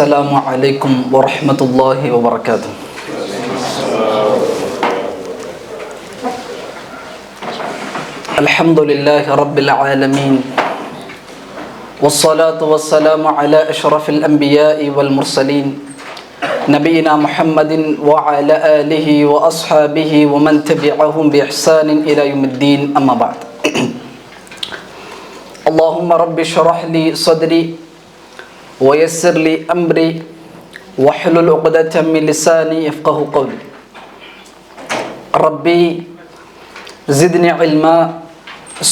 السلام عليكم ورحمة الله وبركاته. الحمد لله رب العالمين والصلاة والسلام على أشرف الأنبياء والمرسلين نبينا محمد وعلى آله وأصحابه ومن تبعهم بإحسان إلى يوم الدين أما بعد. اللهم رب اشرح لي صدري ويسر لي أمري واحلل عقدة من لساني يفقهوا قولي. ربي زدني علما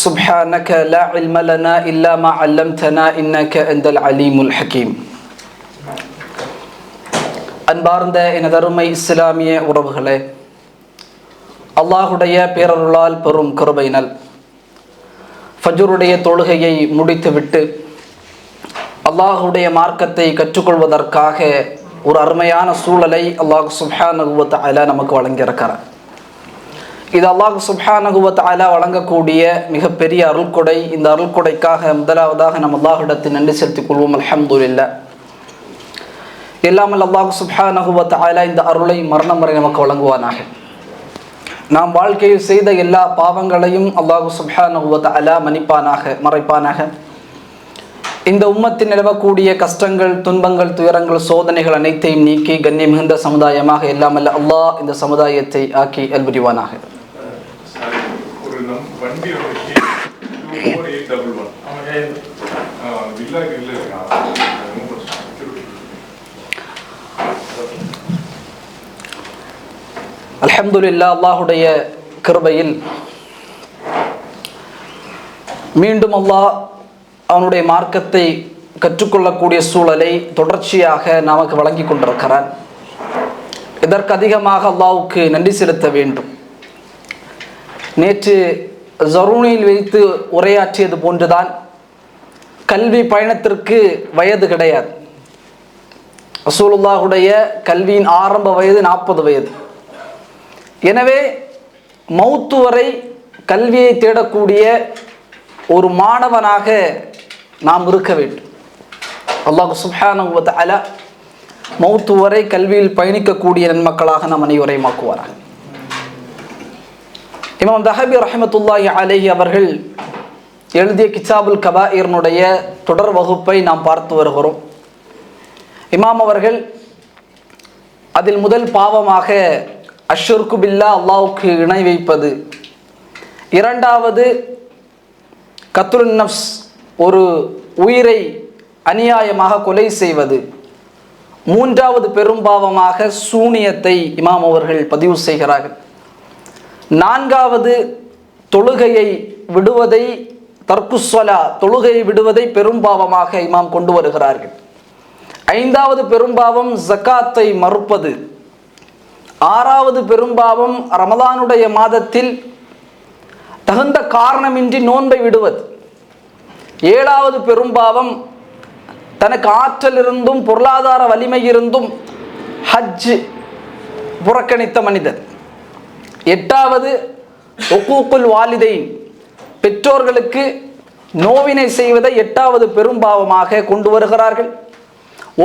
سبحانك لا علم لنا إلا ما علمتنا إنك أنت العليم الحكيم. அன்பார்ந்த எனதருமை இஸ்லாமிய உறவுகளே, அல்லாஹுடைய பேரருளால் பெரும் கிருபையினால் ஃபஜ்ருடைய தொழுகையை முடித்துவிட்டு அல்லாஹுடைய மார்க்கத்தை கற்றுக்கொள்வதற்காக ஒரு அருமையான சூழலை அல்லாஹ் சுப்ஹானஹு வ தஆலா நமக்கு வழங்கியிருக்கிறார். இது அல்லாஹ் சுப்ஹானஹு வ தஆலா வழங்கக்கூடிய மிகப்பெரிய அருள்கொடை. இந்த அருள்கொடைக்காக முதலாவதாக நம் அல்லாஹ்விடத்தில் நன்றி செலுத்திக் கொள்வோம். அல்ஹம்துலில்லாஹ். எல்லாமல் அல்லாஹ் சுப்ஹானஹு வ தஆலா இந்த அருளை மரணம் வரை நமக்கு வழங்குவானாக. நாம் வாழ்க்கையில் செய்த எல்லா பாவங்களையும் அல்லாஹ் சுப்ஹானஹு வ தஆலா மன்னிப்பானாக, மறைப்பானாக. இந்த உம்மத்தில் நிலவக்கூடிய கஷ்டங்கள், துன்பங்கள், துயரங்கள், சோதனைகள் அனைத்தையும் நீக்கி கண்ணியம் மிகுந்த சமுதாயமாக எல்லாமல்ல அல்லாஹ் இந்த சமுதாயத்தை ஆக்கி அல்புரிவானாக. அல்ஹம்துலில்லாஹ், அல்லாஹுடைய கிருபையில் மீண்டும் அல்லாஹ் அவனுடைய மார்க்கத்தை கற்றுக்கொள்ளக்கூடிய சூழலை தொடர்ச்சியாக நமக்கு வழங்கி கொண்டிருக்கிறான். இதற்கு அதிகமாக அல்லாஹ்வுக்கு நன்றி செலுத்த வேண்டும். நேற்று ஜரூனில் வைத்து உரையாற்றியது போன்றுதான், கல்வி பயணத்திற்கு வயது கிடையாது. ரசூலுல்லாஹுடைய கல்வியின் ஆரம்ப வயது 40 வயது. எனவே மௌத்து வரை கல்வியை தேடக்கூடிய ஒரு மாணவனாக நாம் இருக்க வேண்டும். அல்லாஹ் சுப்ஹானஹு வ தஆலா மௌத்து வரை கல்வியில் பயணிக்கக்கூடிய நன்மக்களாக நாம் அனைவரையும் ஆக்குவாராக. இமாம் தஹபி ரஹ்மத்துல்லாஹி அலைஹி அவர்கள் எழுதிய கிதாபுல் கபாயிர்னுடைய தொடர் வகுப்பை நாம் பார்த்து வருகிறோம். இமாம் அவர்கள் அதில் முதல் பாவமாக அஷ்ஷிர்கு பில்லாஹ், அல்லாஹ்வுக்கு இணை வைப்பது, இரண்டாவது கத்லுன் நஃப்ஸ், ஒரு உயிரை அநியாயமாக கொலை செய்வது, மூன்றாவது பெரும்பாவமாக சூனியத்தை இமாம் அவர்கள் பதிவு செய்கிறார்கள். நான்காவது தொழுகையை விடுவதை, தர்க்குஸ்ஸலா, தொழுகையை விடுவதை பெரும்பாவமாக இமாம் கொண்டு வருகிறார்கள். ஐந்தாவது பெரும்பாவம் ஜக்காத்தை மறுப்பது. ஆறாவது பெரும்பாவம் ரமலானுடைய மாதத்தில் தகுந்த காரணமின்றி நோன்பை விடுவது. ஏழாவது பெரும்பாவம் தனக்கு ஆற்றல் இருந்தும் பொருளாதார வலிமை இருந்தும் ஹஜ் புறக்கணித்த மனிதர். எட்டாவது உக்கூக்குல் வாலிதைன், பெற்றோர்களுக்கு நோவினை செய்வதை எட்டாவது பெரும்பாவமாக கொண்டு வருகிறார்கள்.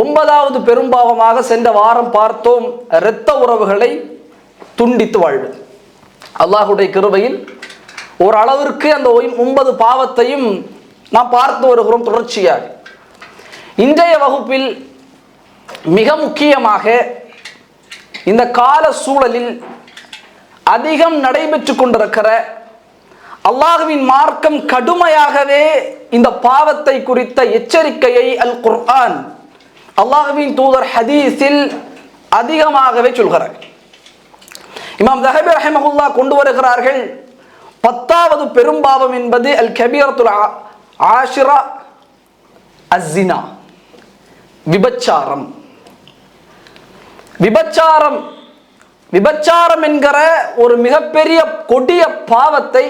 ஒன்பதாவது பெரும்பாவமாக சென்ற வாரம் பார்த்தோம், இரத்த உறவுகளை துண்டித்து வாழ்வது. அல்லாஹுடைய கிருபையில் ஓரளவிற்கு அந்த 9 பாவத்தையும் நாம் பார்த்து வருகிறோம் தொடர்ச்சியாக. இன்றைய வகுப்பில் மிக முக்கியமாக இந்த கால சூழலில் அதிகம் நடைபெற்று கொண்டிருக்கிற, அல்லாஹ்வின் மார்க்கம் கடுமையாகவே இந்த பாவத்தை குறித்த எச்சரிக்கையை அல் குர்ஆன், அல்லாஹ்வின் தூதர் ஹதீஸில் அதிகமாகவே சொல்கிறார். இமாம் தஹபி ரஹிமஹுல்லாஹ் கொண்டு வருகிறார்கள், 10வது பெரும்பாவம் என்பது அல் கபீரத்துல் ஆஷிரா அஸ்ஸினா, விபச்சாரம். விபச்சாரம் விபச்சாரம் என்கிற ஒரு மிகப்பெரிய கொடிய பாவத்தை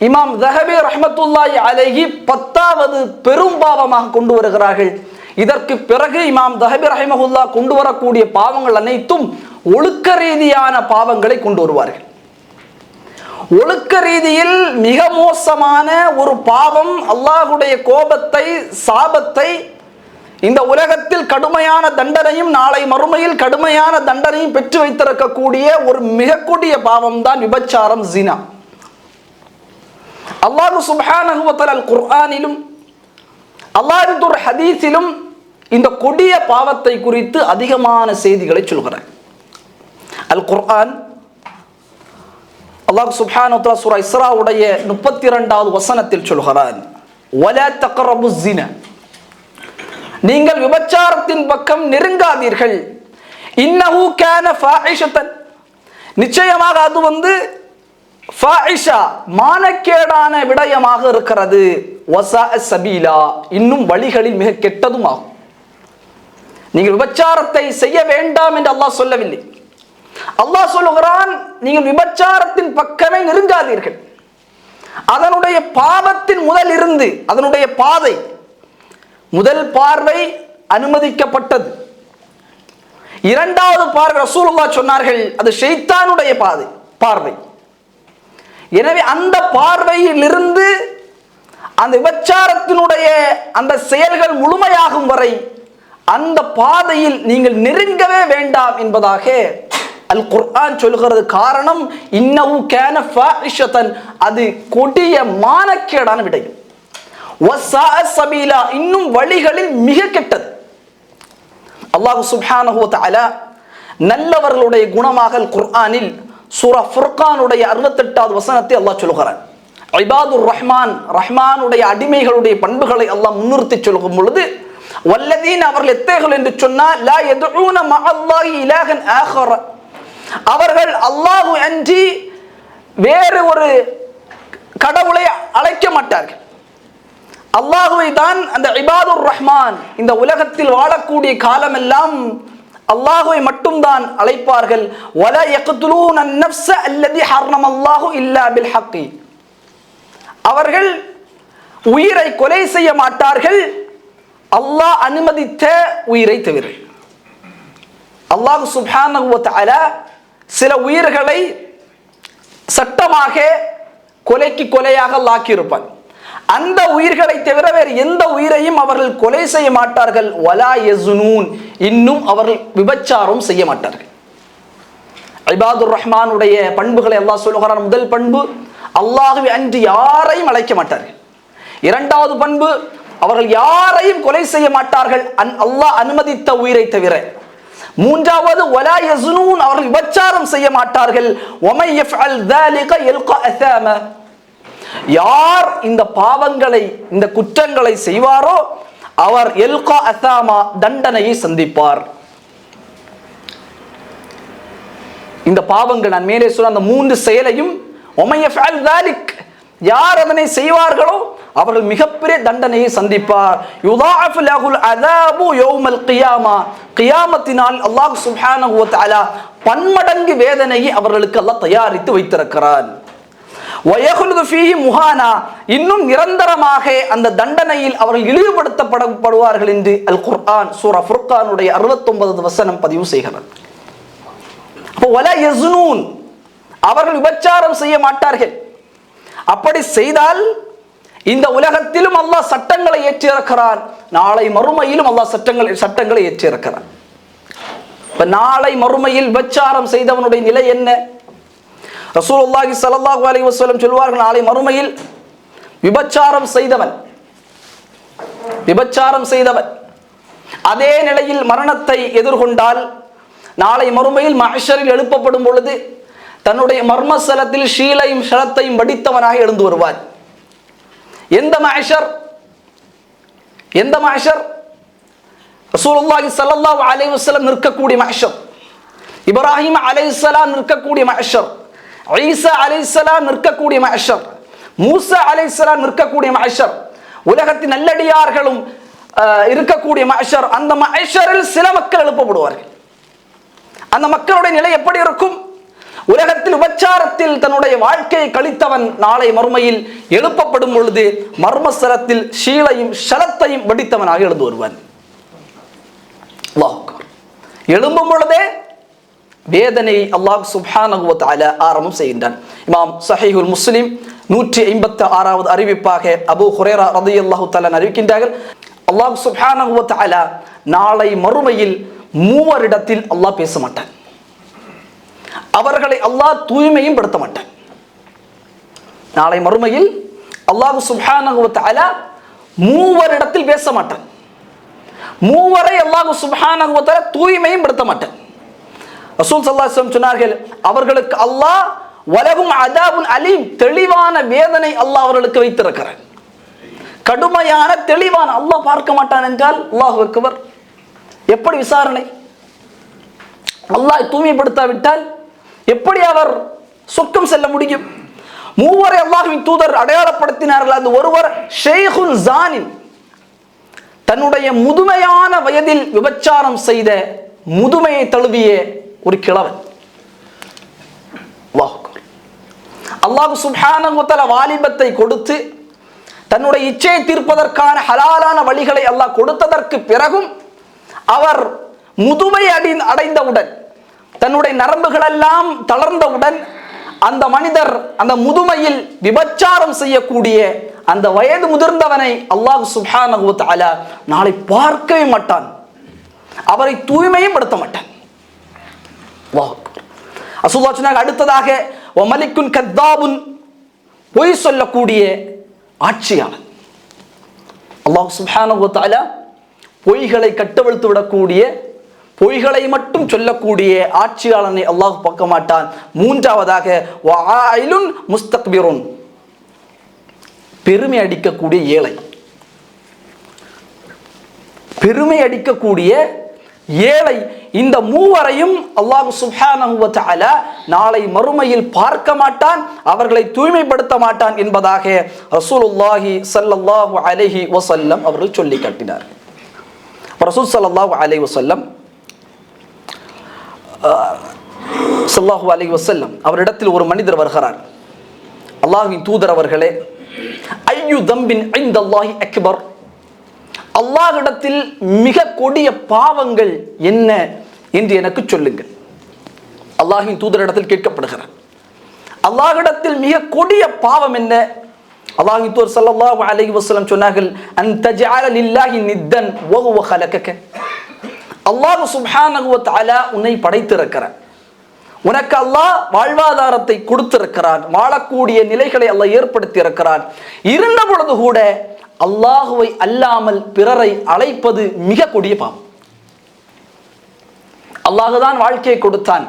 இமாம் தஹபி ரஹ்மத்துல்லாஹி அலைஹி 10வது பெரும்பாவமாக கொண்டு வருகிறார்கள். இதற்கு பிறகு இமாம் தஹபி ரஹிமஹுல்லாஹ் கொண்டு வரக்கூடிய பாவங்கள் அனைத்தும் ஒழுக்க ரீதியான பாவங்களை கொண்டு வருவார்கள். ஒழுக்க ரீதியில் மிக மோசமான ஒரு பாவம், அல்லாஹ்வுடைய கோபத்தை, சாபத்தை இந்த உலகத்தில் கடுமையான தண்டனையும் நாளை மறுமையில் கடுமையான தண்டனையும் பெற்று வைத்திருக்கக்கூடிய ஒரு மிக கொடிய பாவம் தான் விபச்சாரம், ஜினா. அல்லாஹ் சுப்ஹானஹு வ தஆலா குர்ஆனிலும் அல்லாஹ்வின் ஒரு ஹதீஸிலும் இந்த கொடிய பாவத்தை குறித்து அதிகமான செய்திகளை சொல்கிறார். அல் குர்ஆன் அல்லாஹ் சுப்ஹானஹு வ தஆலா சூரா இஸ்ராவுடைய 32வது வசனத்தில் சொல்கிறான், வலா தக்ரபுஸ் ஸினா, நீங்கள் விபச்சாரத்தின் பக்கம் நெருங்காதீர்கள். இன்னஹு கான ஃபாஹிஷத்தன், நிச்சயமாக அது ஃபாஹிஷா, மானக்கேடான விடயமாக இருக்கிறது. வஸாஅ சபீலா, இன்னும் வழிகளில் மிக கெட்டதும் ஆகும். நீங்கள் விபச்சாரத்தை செய்ய வேண்டாம் என்று அல்லாஹ் சொல்லவில்லை. அல்லாஹ் சொல்லுகிறான், நீங்கள் விபச்சாரத்தின் பக்கமே நெருங்காதீர்கள். அதனுடைய பாவத்தின் முதல் இருந்து அதனுடைய பாதை, முதல் பார்வை அனுமதிக்கப்பட்டது. இரண்டாவது பார்வை ரசூலுல்லாஹ் சொன்னார்கள், அது ஷைத்தானுடைய பார்வை. எனவே அந்த பார்வையில் இருந்து அந்த விபச்சாரத்தினுடைய அந்த செயல்கள் முழுமையாகும் வரை அந்த பாதையில் நீங்கள் நெருங்கவே வேண்டாம் என்பதாக அல் குர்ஆன் சொல்கிறது. காரணம், இன்னஹு கான ஃபாஹிஷத்தன், அது கொடிய மானக்கேடான விடயம். வஸாஅ சபீலா, இன்னும் வழிகளில் மிக கெட்டது. அல்லாஹ் சுப்ஹானஹு வ தஆலா நல்லவர்களுடைய குணமாக அல் குர்ஆனில் சூரா ஃபுர்கானுடைய 68வது வசனத்தை அல்லாஹ் சொல்கிறான். இபாதுர் ரஹ்மான், ரஹ்மானுடைய அடிமைகளுடைய பண்புகளை அல்லாஹ் முன்னிறுத்தி சொல்லும் பொழுது, வல்லதீன், அவர்கள் எத்தகையவர்கள் என்று சொன்னால், லா யதுஊன மஅல்லாஹி இலாஹன் ஆகர, அவர்கள் அல்லாஹு அன்றி வேறு ஒரு கடவுளை அழைக்க மாட்டார்கள். அல்லாஹுவை தான் அந்த இபாதுர் ரஹ்மான் இந்த உலகத்தில் வாழக்கூடிய காலமெல்லாம் அல்லாஹுவை மட்டும்தான் அழைப்பார்கள். வலா யக்துலூன அன்-நஃப்ஸ அல்லதி ஹர்ரமல்லாஹு இல்லா பில் ஹக்கி, அவர்கள் உயிரை கொலை செய்ய மாட்டார்கள் அல்லாஹ் அனுமதித்த உயிரை தவிர. அல்லாஹ் சுப்ஹானஹு வ தஆலா சில உயிர்களை சட்டமாக கொலைக்கு கொலையாக ஆக்கியிருப்பான். அந்த உயிர்களை தவிர வேறு எந்த உயிரையும் அவர்கள் கொலை செய்ய மாட்டார்கள். வலா யஸ்னூன், இன்னும் அவர்கள் விபச்சாரம் செய்ய மாட்டார்கள். இபாதுர் ரஹ்மானுடைய பண்புகளை அல்லாஹ் சொல்லுகிறான். முதல் பண்பு, அல்லாஹ்வை அன்றி யாரையும் அழைக்க மாட்டார்கள். இரண்டாவது பண்பு, அவர்கள் யாரையும் கொலை செய்ய மாட்டார்கள் அல்லாஹ் அனுமதித்த உயிரை தவிர. மூன்றாவது, வலா யஸ்னூன், அவர்கள் விபச்சாரம் செய்ய மாட்டார்கள். வமை யஃஅல் ذلك يلقى أثاما, யார் இந்த பாவங்களை இந்த குற்றங்களை செய்வாரோ அவர் யல்கா அசாமா, தண்டனையை சந்திப்பார். இந்த பாவங்கள் நான் மேலே சொன்ன அந்த மூன்று செயலையும், வமை யஃஅல் ذلك, யார் அதனை செய்வார்களோ அவர்கள் மிகப்பெரிய தண்டனையை சந்திப்பார். யுதாஅஃபு லஹுல் அஸாபு யௌமல் கியாமா, கியாமத்தினால் அல்லாஹ் சுப்ஹானஹு வ தஆலா பன்மடங்கு வேதனையை அவர்களுக்கு அல்லாஹ் தயாரித்து வைத்திருக்கிறான். வயஹ்லுது ஃபீஹி முஹானா, இன்னும் நிரந்தரமாக அந்த தண்டனையில் அவர்கள் இழிவுபடுத்தப்படுவார்கள் என்று அல் குர்ஆன் சூரா ஃபுர்கானுடைய 69வது வசனம் பதிவு செய்கிறது. அப்போ வலா யஸ்னூன், அவர்கள் விபச்சாரம் செய்ய மாட்டார்கள். அப்படி செய்தால் இந்த உலகத்திலும் அல்லாஹ் சட்டங்களை ஏற்றியிருக்கிறான், நாளை மறுமையிலும் அல்லாஹ் சட்டங்களை ஏற்றியிருக்கிறான். இப்ப நாளை மறுமையில் விபச்சாரம் செய்தவனுடைய நிலை என்ன? ரசூலுல்லாஹி ஸல்லல்லாஹு அலைஹி வஸல்லம் சொல்வார்கள், நாளை மறுமையில் விபச்சாரம் செய்தவன் அதே நிலையில் மரணத்தை எதிர்கொண்டால் நாளை மறுமையில் மஹ்ஷரில் எழுப்பப்படும் பொழுது தன்னுடைய மர்மஸ்தலத்தில் ஷீலையும் ஷலத்தையும் வடித்தவனாக எழுந்து வருவான். எந்த மஹ்ஷர்? ரசூலுல்லாஹி ஸல்லல்லாஹு அலைஹி வஸல்லம் நிற்கக்கூடிய மஹ்ஷர், இப்ராஹிம் அலைஹிஸ்ஸலாம் நிற்கக்கூடிய மஹ்ஷர், ஈசா அலைஹிஸ்ஸலாம் நிற்கக்கூடிய மஹ்ஷர், மூசா அலைஹிஸ்ஸலாம் நிற்கக்கூடிய மஹ்ஷர், உலகத்தின் நல்லடியார்களும் இருக்கக்கூடிய மஹ்ஷர். அந்த மஹ்ஷரில் சில மக்கள் எழுப்பப்படுவார்கள். அந்த மக்களுடைய நிலை எப்படி இருக்கும்? உலகத்தில் விபச்சாரத்தில் தன்னுடைய வாழ்க்கையை கழித்தவன் நாளை மறுமையில் எழுப்பப்படும் பொழுது மர்மஸ்தலத்தில் ஷீலையும் ஷலத்தையும் வடித்தவனாக எழுந்து வருவான். எழும்பும் பொழுதே வேதனை அல்லாஹ் சுப்ஹானஹு வ தஆலா ஆரம்பம் செய்கின்றான். இமாம் ஸஹீஹுல் முஸ்லிம் 156வது அறிவிப்பாக அபூ ஹுரைரா ரலியல்லாஹு தஆலா அறிவிக்கின்றார்கள், அல்லாஹ் சுப்ஹானஹு வ தஆலா நாளை மறுமையில் மூவரிடத்தில் அல்லாஹ் பேச மாட்டான். அவர்களை அல்லாஹ் தூய்மையும் படுத்த மாட்டான். நாளை மறுமையில் அல்லாஹ் சுப்ஹானஹு வ தஆலா மூவரிடத்தில் பேச மாட்டான். மூவரை அல்லாஹ் சுப்ஹானஹு வ தஆலா தூய்மையும் படுத்த மாட்டான். ரசூல் ஸல்லல்லாஹு அலைஹி வஸல்லம் சொன்னார்கள், அவர்களுக்கு அல்லாஹ் வலகும் அதாபுன் அலீம், தெளிவான வேதனை அல்லாஹ் அவர்களுக்கு வைத்திருக்கிறார். கடுமையான தெளிவான. அல்லாஹ் பார்க்க மாட்டான் என்றால் அல்லாஹு அக்பர், எப்படி விசாரணை? அல்லாஹ் தூய்மைப்படுத்தாவிட்டால் எப்படி அவர் சொர்க்கம் செல்ல முடியும்? மூவரை அல்லாஹ்வின் தூதர் அடையாளப்படுத்தினார்கள். அது ஒருவர் ஷேகுன் ஜானின், தன்னுடைய முதுமையான வயதில் விபச்சாரம் செய்த முதுமையை தழுவிய ஒரு கிழவன். அல்லாஹ் சுப்ஹானஹு வ தஆலா வாலிபத்தை கொடுத்து தன்னுடைய இச்சையை தீர்ப்பதற்கான ஹலாலான வழிகளை அல்லாஹ் கொடுத்ததற்கு பிறகும் அவர் முதுமை அடைந்தவுடன், தன்னுடைய நரம்புகள் எல்லாம் தளர்ந்தவுடன், அந்த மனிதர் அந்த முதுமையில் விபச்சாரம் செய்யக்கூடிய அந்த வயது முதிர்ந்தவனை அல்லாஹ் சுப்ஹானஹு வ தஆலா நாளை பார்க்கவே மாட்டான். அவரை தூய்மையும் படுத்த மாட்டான். ரசூலுல்லாஹ் சொன்னாங்க, அடுத்ததாக வமலிக்குன் கத்தாபுன், பொய் சொல்லக்கூடிய ஆட்சியாளன். அல்லாஹ் சுப்ஹானஹு வ தஆலா பொய்களை கட்டவிழ்த்து விடக்கூடிய, பொய்களை மட்டும் சொல்லக்கூடிய ஆட்சியாளனை அல்லாஹ் பார்க்க மாட்டான். மூன்றாவதாக வஆயிலுன் முஸ்தக்பிருன், பெருமை அடிக்கக்கூடிய ஏழை. பெருமை அடிக்கக்கூடிய ஏழை. இந்த மூவரையும் அல்லாஹ் சுப்ஹானஹு வ தஆலா நாளை மறுமையில் பார்க்க மாட்டான், அவர்களை தூய்மைப்படுத்த மாட்டான் என்பதாக ரசூலுல்லாஹி ஸல்லல்லாஹு அலைஹி வஸல்லம் அவர்கள் சொல்லி காட்டினார். ரசூல் ஸல்லல்லாஹு அலைஹி வஸல்லம் அவரிடத்தில் ஒரு மனிதர் வருகிறார். அல்லாஹ்வின் தூதர் அவர்களே, ஐயு தம்பின் இன்தல்லாஹி அக்பர், அல்லாஹ்விடத்தில் மிக கொடிய பாவங்கள் என்ன என்று எனக்கு சொல்லுங்கள். அல்லாஹ்வின் தூதரிடத்தில் கேட்கப்படுகிறார், அல்லாஹ்விடத்தில் மிக கொடிய பாவம் என்ன? அல்லாஹ்வின் தூதர் ஸல்லல்லாஹு அலைஹி வஸல்லம் சொன்னார்கள், அன் தஜஅல லில்லாஹி நித்தன் வ ஹுவ ஹலகக, அல்லாஹ் சுப்ஹானஹு வ தஆலா உன்னை படைத்திருக்கிறார், உனக்கு அல்லாஹ் வாழ்வாதாரத்தை கொடுத்திருக்கிறான், வாழக்கூடிய நிலைகளை அல்லாஹ் ஏற்படுத்தி இருக்கிறான். இருந்த பொழுது கூட அல்லாஹுவை அல்லாமல் பிறரை அழைப்பது மிக கொடிய பாவம். அல்லாஹுதான் வாழ்க்கையை கொடுத்தான்,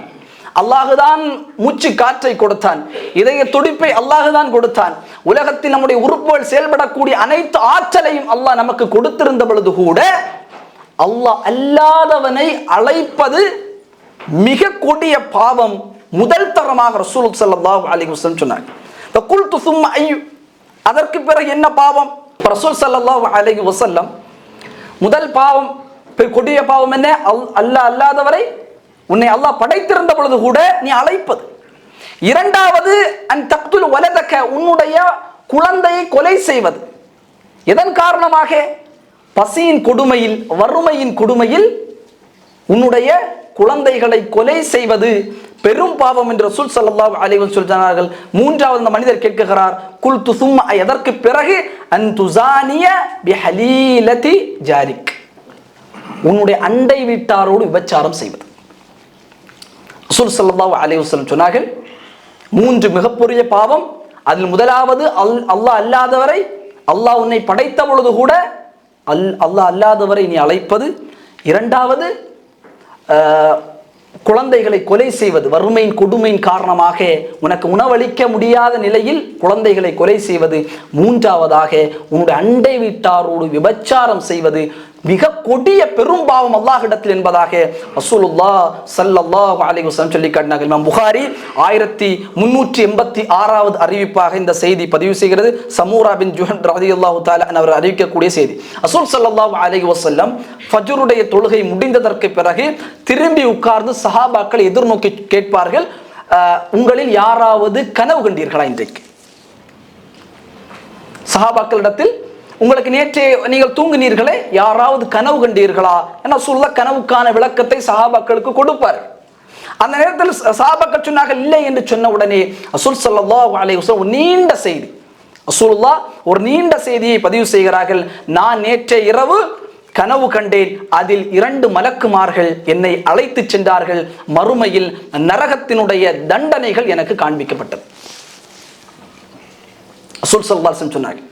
அல்லாஹுதான் மூச்சு காற்றை கொடுத்தான், இதய துடிப்பை அல்லாஹுதான் கொடுத்தான், உலகத்தில் நம்முடைய உறுப்புகள் செயல்படக்கூடிய அனைத்து ஆற்றலையும் அல்லாஹ் நமக்கு கொடுத்திருந்த பொழுது கூட அல்லாஹ் அல்லாதவனை அழைப்பது மிக கொடிய பாவம். முதல் தரமாக ரசூல் ஸல்லல்லாஹு அலைஹி வஸல்லம் சொன்னாங்க. குல்து சும்ம ஐயு, அதற்கு பிறகு என்ன பாவம்? ரசூல் ஸல்லல்லாஹு அலைஹி வஸல்லம் முதல் பாவம், கொடிய பாவம் என்ன? அல்லாஹ் அல்லாதவரை உன்னை அல்லாஹ் படைத்திருந்த பொழுது கூட நீ அழைப்பது. இரண்டாவது அன் தக்துல் வலதக, உன்னுடைய குழந்தையை கொலை செய்வது. எதன் காரணமாக? பசியின் கொடுமையில், வறுமையின் கொடுமையில் உன்னுடைய குழந்தைகளை கொலை செய்வது பெரும் பாவம் என்று ரசூல் ஸல்லல்லாஹு அலைஹி வஸல்லம் சொன்னார்கள். மூன்றாவது அந்த மனிதர் கேட்கிறார், குல்து சும்ம, எதற்கு பிறகு? அன் துஸானிய பிஹலீலதி ஜாரிக், உன்னுடைய அண்டை வீட்டாரோடு விபச்சாரம் செய்வது. ரசூல் ஸல்லல்லாஹு அலைஹி வஸல்லம் சொன்னார்கள், மூன்று மிகப்பெரிய பாவம். அதில் முதலாவது அல்லாஹ் அல்லாதவரை, அல்லாஹ் உன்னை படைத்த பொழுது கூட அல்லாஹ் அல்லாதவரை நீ அழைப்பது. இரண்டாவது குழந்தைகளை கொலை செய்வது, வறுமையின் கொடுமையின் காரணமாக உனக்கு உணவளிக்க முடியாத நிலையில் குழந்தைகளை கொலை செய்வது. மூன்றாவதாக உன்னுடைய அண்டை வீட்டாரோடு விபச்சாரம் செய்வது மிக கொடிய பெரும் பாவம் அல்லாஹ்விடத்தில் என்பதாக ரசூலுல்லாஹ் ஸல்லல்லாஹு அலைஹி வஸல்லம் சொல்லி காட்டினார்கள். இமாம் புகாரி 1386வது அறிவிப்பாக இந்த செய்தி பதிவு செய்கிறது. சமூரா பின் ஜுஹன் ரலியல்லாஹு தஆலா அவர் அறிவிக்கக்கூடிய செய்தி. ரசூல் ஸல்லல்லாஹு அலைஹி வஸல்லம் ஃபஜ்ருடைய தொழுகை முடிந்ததற்கு பிறகு திரும்பி உட்கார்ந்து சஹாபாக்களை எதிர்நோக்கி கேட்பார்கள், உங்களில் யாராவது கனவு கண்டீர்களா? இன்றைக்கு சஹாபாக்களிடத்தில், உங்களுக்கு நேற்று நீங்கள் தூங்கினீர்களே, யாராவது கனவு கண்டீர்களா என சொல்ல கனவுக்கான விளக்கத்தை சஹாபாக்களுக்கு கொடுப்பார். அந்த நேரத்தில் சஹாபாக்கள் சொன்னார்கள் இல்லை என்று சொன்ன உடனே ரசூல் ஸல்லல்லாஹு அலைஹி வஸல்லம் நீண்ட செய்தி, ரசூலுல்லாஹ் ஒரு நீண்ட செய்தியை பதிவு செய்கிறார்கள். நான் நேற்றைய இரவு கனவு கண்டேன், அதில் 2 மலக்குமார்கள் என்னை அழைத்து சென்றார்கள், மறுமையில் நரகத்தினுடைய தண்டனைகள் எனக்கு காண்பிக்கப்பட்டது. ரசூல் ஸல்லல்லாஹு அலைஹி வஸல்லம் சொன்னார்கள்,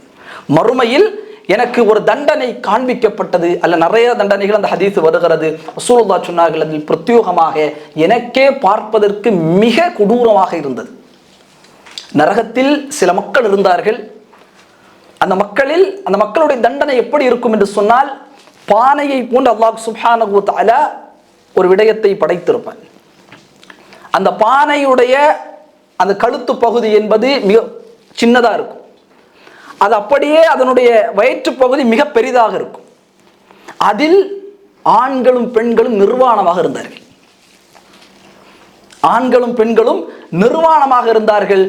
மறுமையில் எனக்கு ஒரு தண்டனை காண்பிக்கப்பட்டது. அல்ல நிறைய தண்டனைகள் அந்த ஹதீஸ் வருகிறது. ரசூலுல்லாஹ் சொன்னார்கள், அதில் பிரத்யோகமாக எனக்கே பார்ப்பதற்கு மிக கொடூரமாக இருந்தது. நரகத்தில் சில மக்கள் இருந்தார்கள். அந்த மக்களுடைய தண்டனை எப்படி இருக்கும் என்று சொன்னால், பானையை போன்று அல்லாஹ் சுப்ஹானஹு வ தஆலா ஒரு விடயத்தை படைத்திருப்பான். அந்த பானையுடைய அந்த கழுத்து பகுதி என்பது மிக சின்னதா இருக்கும். அது அப்படியே அதனுடைய வயிற்று பகுதி மிக பெரிதாக இருக்கும். அதில் ஆண்களும் பெண்களும் நிர்வாணமாக இருந்தார்கள். ஆண்களும் பெண்களும் நிர்வாணமாக இருந்தார்கள்.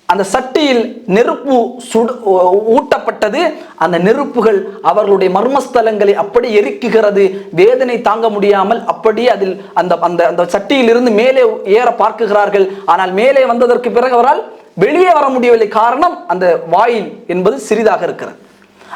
அந்த சட்டியில் நெருப்பு ஊட்டப்பட்டது. அந்த நெருப்புகள் அவர்களுடைய மர்மஸ்தலங்களை அப்படி எரிக்குகிறது. வேதனை தாங்க முடியாமல் அப்படியே அதில் அந்த சட்டியில் இருந்து மேலே ஏற பார்க்குகிறார்கள். ஆனால் மேலே வந்ததற்கு பிறகு அவரால் வெளியே வர முடியவில்லை. காரணம், அந்த வாயில் என்பது சிறிதாக இருக்கிறது.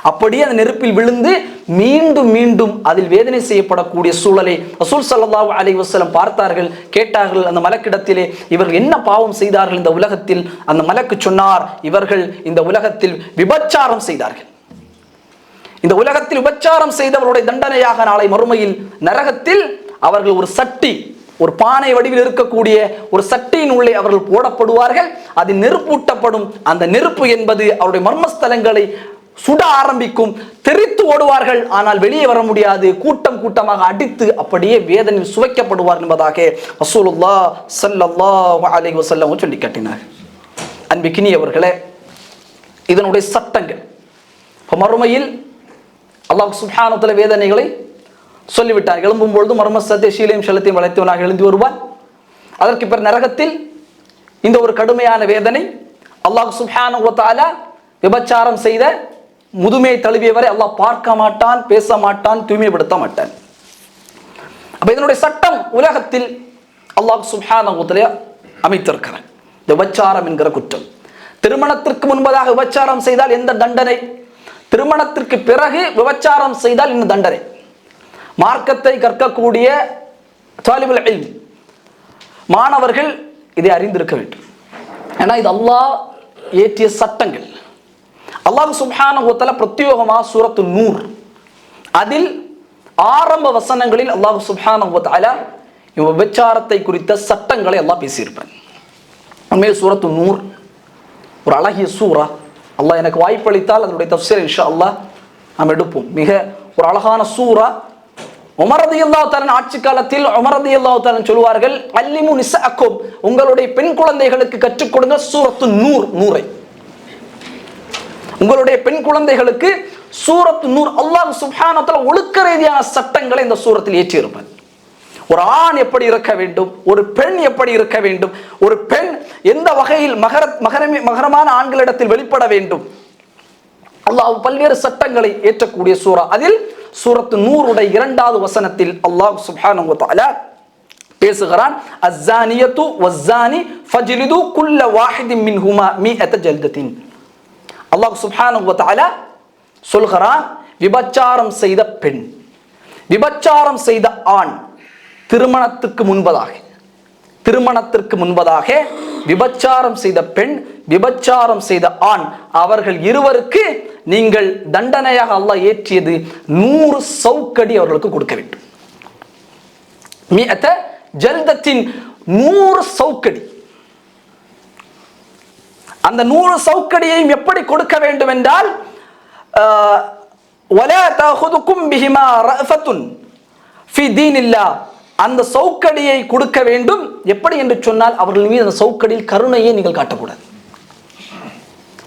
அப்படியே அந்த நெருப்பில் விழுந்து மீண்டும் மீண்டும் அதில் வேதனை செய்யப்படக்கூடிய சூழலை ரசூல் ஸல்லல்லாஹு அலைஹி வஸல்லம் பார்த்தார்கள். கேட்டார்கள் அந்த மலக்கிடத்திலே, இவர்கள் என்ன பாவம் செய்தார்கள் இந்த உலகத்தில்? அந்த மலக்கு சொன்னார், இவர்கள் இந்த உலகத்தில் விபச்சாரம் செய்தார்கள். இந்த உலகத்தில் விபச்சாரம் செய்தவர்களுடைய தண்டனையாக நாளை மறுமையில் நரகத்தில் அவர்கள் ஒரு சட்டி, ஒரு பானை வடிவில் இருக்கக்கூடிய ஒரு சட்டியின் உள்ளே அவர்கள் போடப்படுவார்கள். அது நெருப்பூட்டப்படும். அந்த நெருப்பு என்பது அவருடைய மர்மஸ்தலங்களை சுட ஆரம்பிக்கும். தெரித்து ஓடுவார்கள், ஆனால் வெளியே வர முடியாது. கூட்டம் கூட்டமாக அடித்து அப்படியே வேதனையில் சுவைக்கப்படுவார்கள் என்பதாக ரசூலுல்லாஹ் ஸல்லல்லாஹு அலைஹி வஸல்லம் சொல்லி காட்டினார். அன்பிக்கினியவர்களே, இதனுடைய சட்டங்கள் மறுமையில் அல்லாஹ் சுப்ஹானஹு வ தஆலா வேதனைகளை சொல்லிவிட்டார். எழும்பும் பொழுது மர்மஸ்தத்தை சீலையும் செலுத்தையும் வளைத்தவனாக எழுந்து வருவான். அதற்கு பிறகு நரகத்தில் இந்த ஒரு கடுமையான வேதனை. அல்லாஹ் சுப்ஹானஹு வ தஆலா விபச்சாரம் செய்த முதுமையை தழுவியவரை அல்லாஹ் பார்க்க மாட்டான், பேச மாட்டான், தூய்மைப்படுத்த மாட்டான். அப்ப இதனுடைய சட்டம் உலகத்தில் அல்லாஹ் சுப்ஹானஹு வ தஆலா அமைத்திருக்கிறான். விபச்சாரம் என்கிற குற்றம். திருமணத்திற்கு முன்பதாக விபச்சாரம் செய்தால் எந்த தண்டனை? திருமணத்திற்கு பிறகு விபச்சாரம் செய்தால் என்ன தண்டனை? மார்க்கத்தை கற்கக்கூடிய தாலிபுல் இல்ம் மாணவர்கள் இதை அறிந்திருக்க வேண்டும். ஏன்னா இது அல்லாஹ் ஏற்றிய சட்டங்கள். அல்லாஹ் சுப்ஹானஹு வ தஆலா பிரத்யோகமாக சூரத்து நூர் அதில் ஆரம்ப வசனங்களில் அல்லாஹ் சுப்ஹானஹு வ தஆலா விபச்சாரத்தை குறித்த சட்டங்களை அல்லாஹ் பேசியிருப்பான். உண்மையில் சூரத்து நூர் ஒரு அழகிய சூரா. அல்லாஹ் எனக்கு வாய்ப்பளித்தால் அதனுடைய தஃப்ஸீர் இன்ஷா அல்லாஹ் நாம் எடுப்போம். மிக ஒரு அழகான சூரா. உமர் ரலியல்லாஹு தஆலா ஆட்சி காலத்தில் உமர் ரலியல்லாஹு தஆலா சொல்வார்கள், அல்லிமு நிஸஅக்கும், உங்களுடைய பெண் குழந்தைகளுக்கு கற்றுக் கொடுங்க சூரத்து நூர், நூரை. உங்களுடைய பெண் குழந்தைகளுக்கு சூரத்து நூர். அல்லாஹ் சுப்ஹானஹு வ தஆலா ஒழுக்க ரீதியான சட்டங்களை இந்த சூரத்தில் ஏற்றி இருப்பார். ஒரு ஆண் எப்படி இருக்க வேண்டும், ஒரு பெண் எப்படி இருக்க வேண்டும், ஒரு பெண் எந்த வகையில் மகரமான ஆண்களிடத்தில் வெளிப்பட வேண்டும், அல்லாஹ் பல்வேறு சட்டங்களை ஏற்றக்கூடிய சூரா. அதில் சூரத்து நூருடைய 2வது வசனத்தில் அல்லாஹ் சுப்ஹானஹு வ தஆலா பேசுகிறான், அஸ்ஸானியத்து வஸ்ஸானி ஃபஜ்லிது குல்ல வாஹிதின் மின்ஹுமா மிஅத ஜல்தத்தின். அல்லாஹ் சுப்ஹானஹு வ தஆலா சொல்கிறான், விபச்சாரம் செய்த பெண், விபச்சாரம் செய்த ஆண், திருமணத்திற்கு முன்பதாக விபச்சாரம் செய்த பெண், விபச்சாரம் செய்த ஆண், அவர்கள் இருவருக்கு நீங்கள் தண்டனையாக அல்லாஹ் ஏற்றியது 100 சவுக்கடி அவர்களுக்கு கொடுக்க வேண்டும். மிஅத ஜல்தத்தின் 100 சவுக்கடி. அந்த 100 சவுக்கடியையும் எப்படி கொடுக்க வேண்டும் என்றால், வலா தஅஹுதுகும் பிஹிமா ரஃபத்துன் ஃபீ தீனில்லாஹ், அந்த சவுக்கடியை கொடுக்க வேண்டும். எப்படி என்று சொன்னால், அவர்கள் மீது அந்த சவுக்கடியில் கருணையை நீங்கள் காட்டக்கூடாது.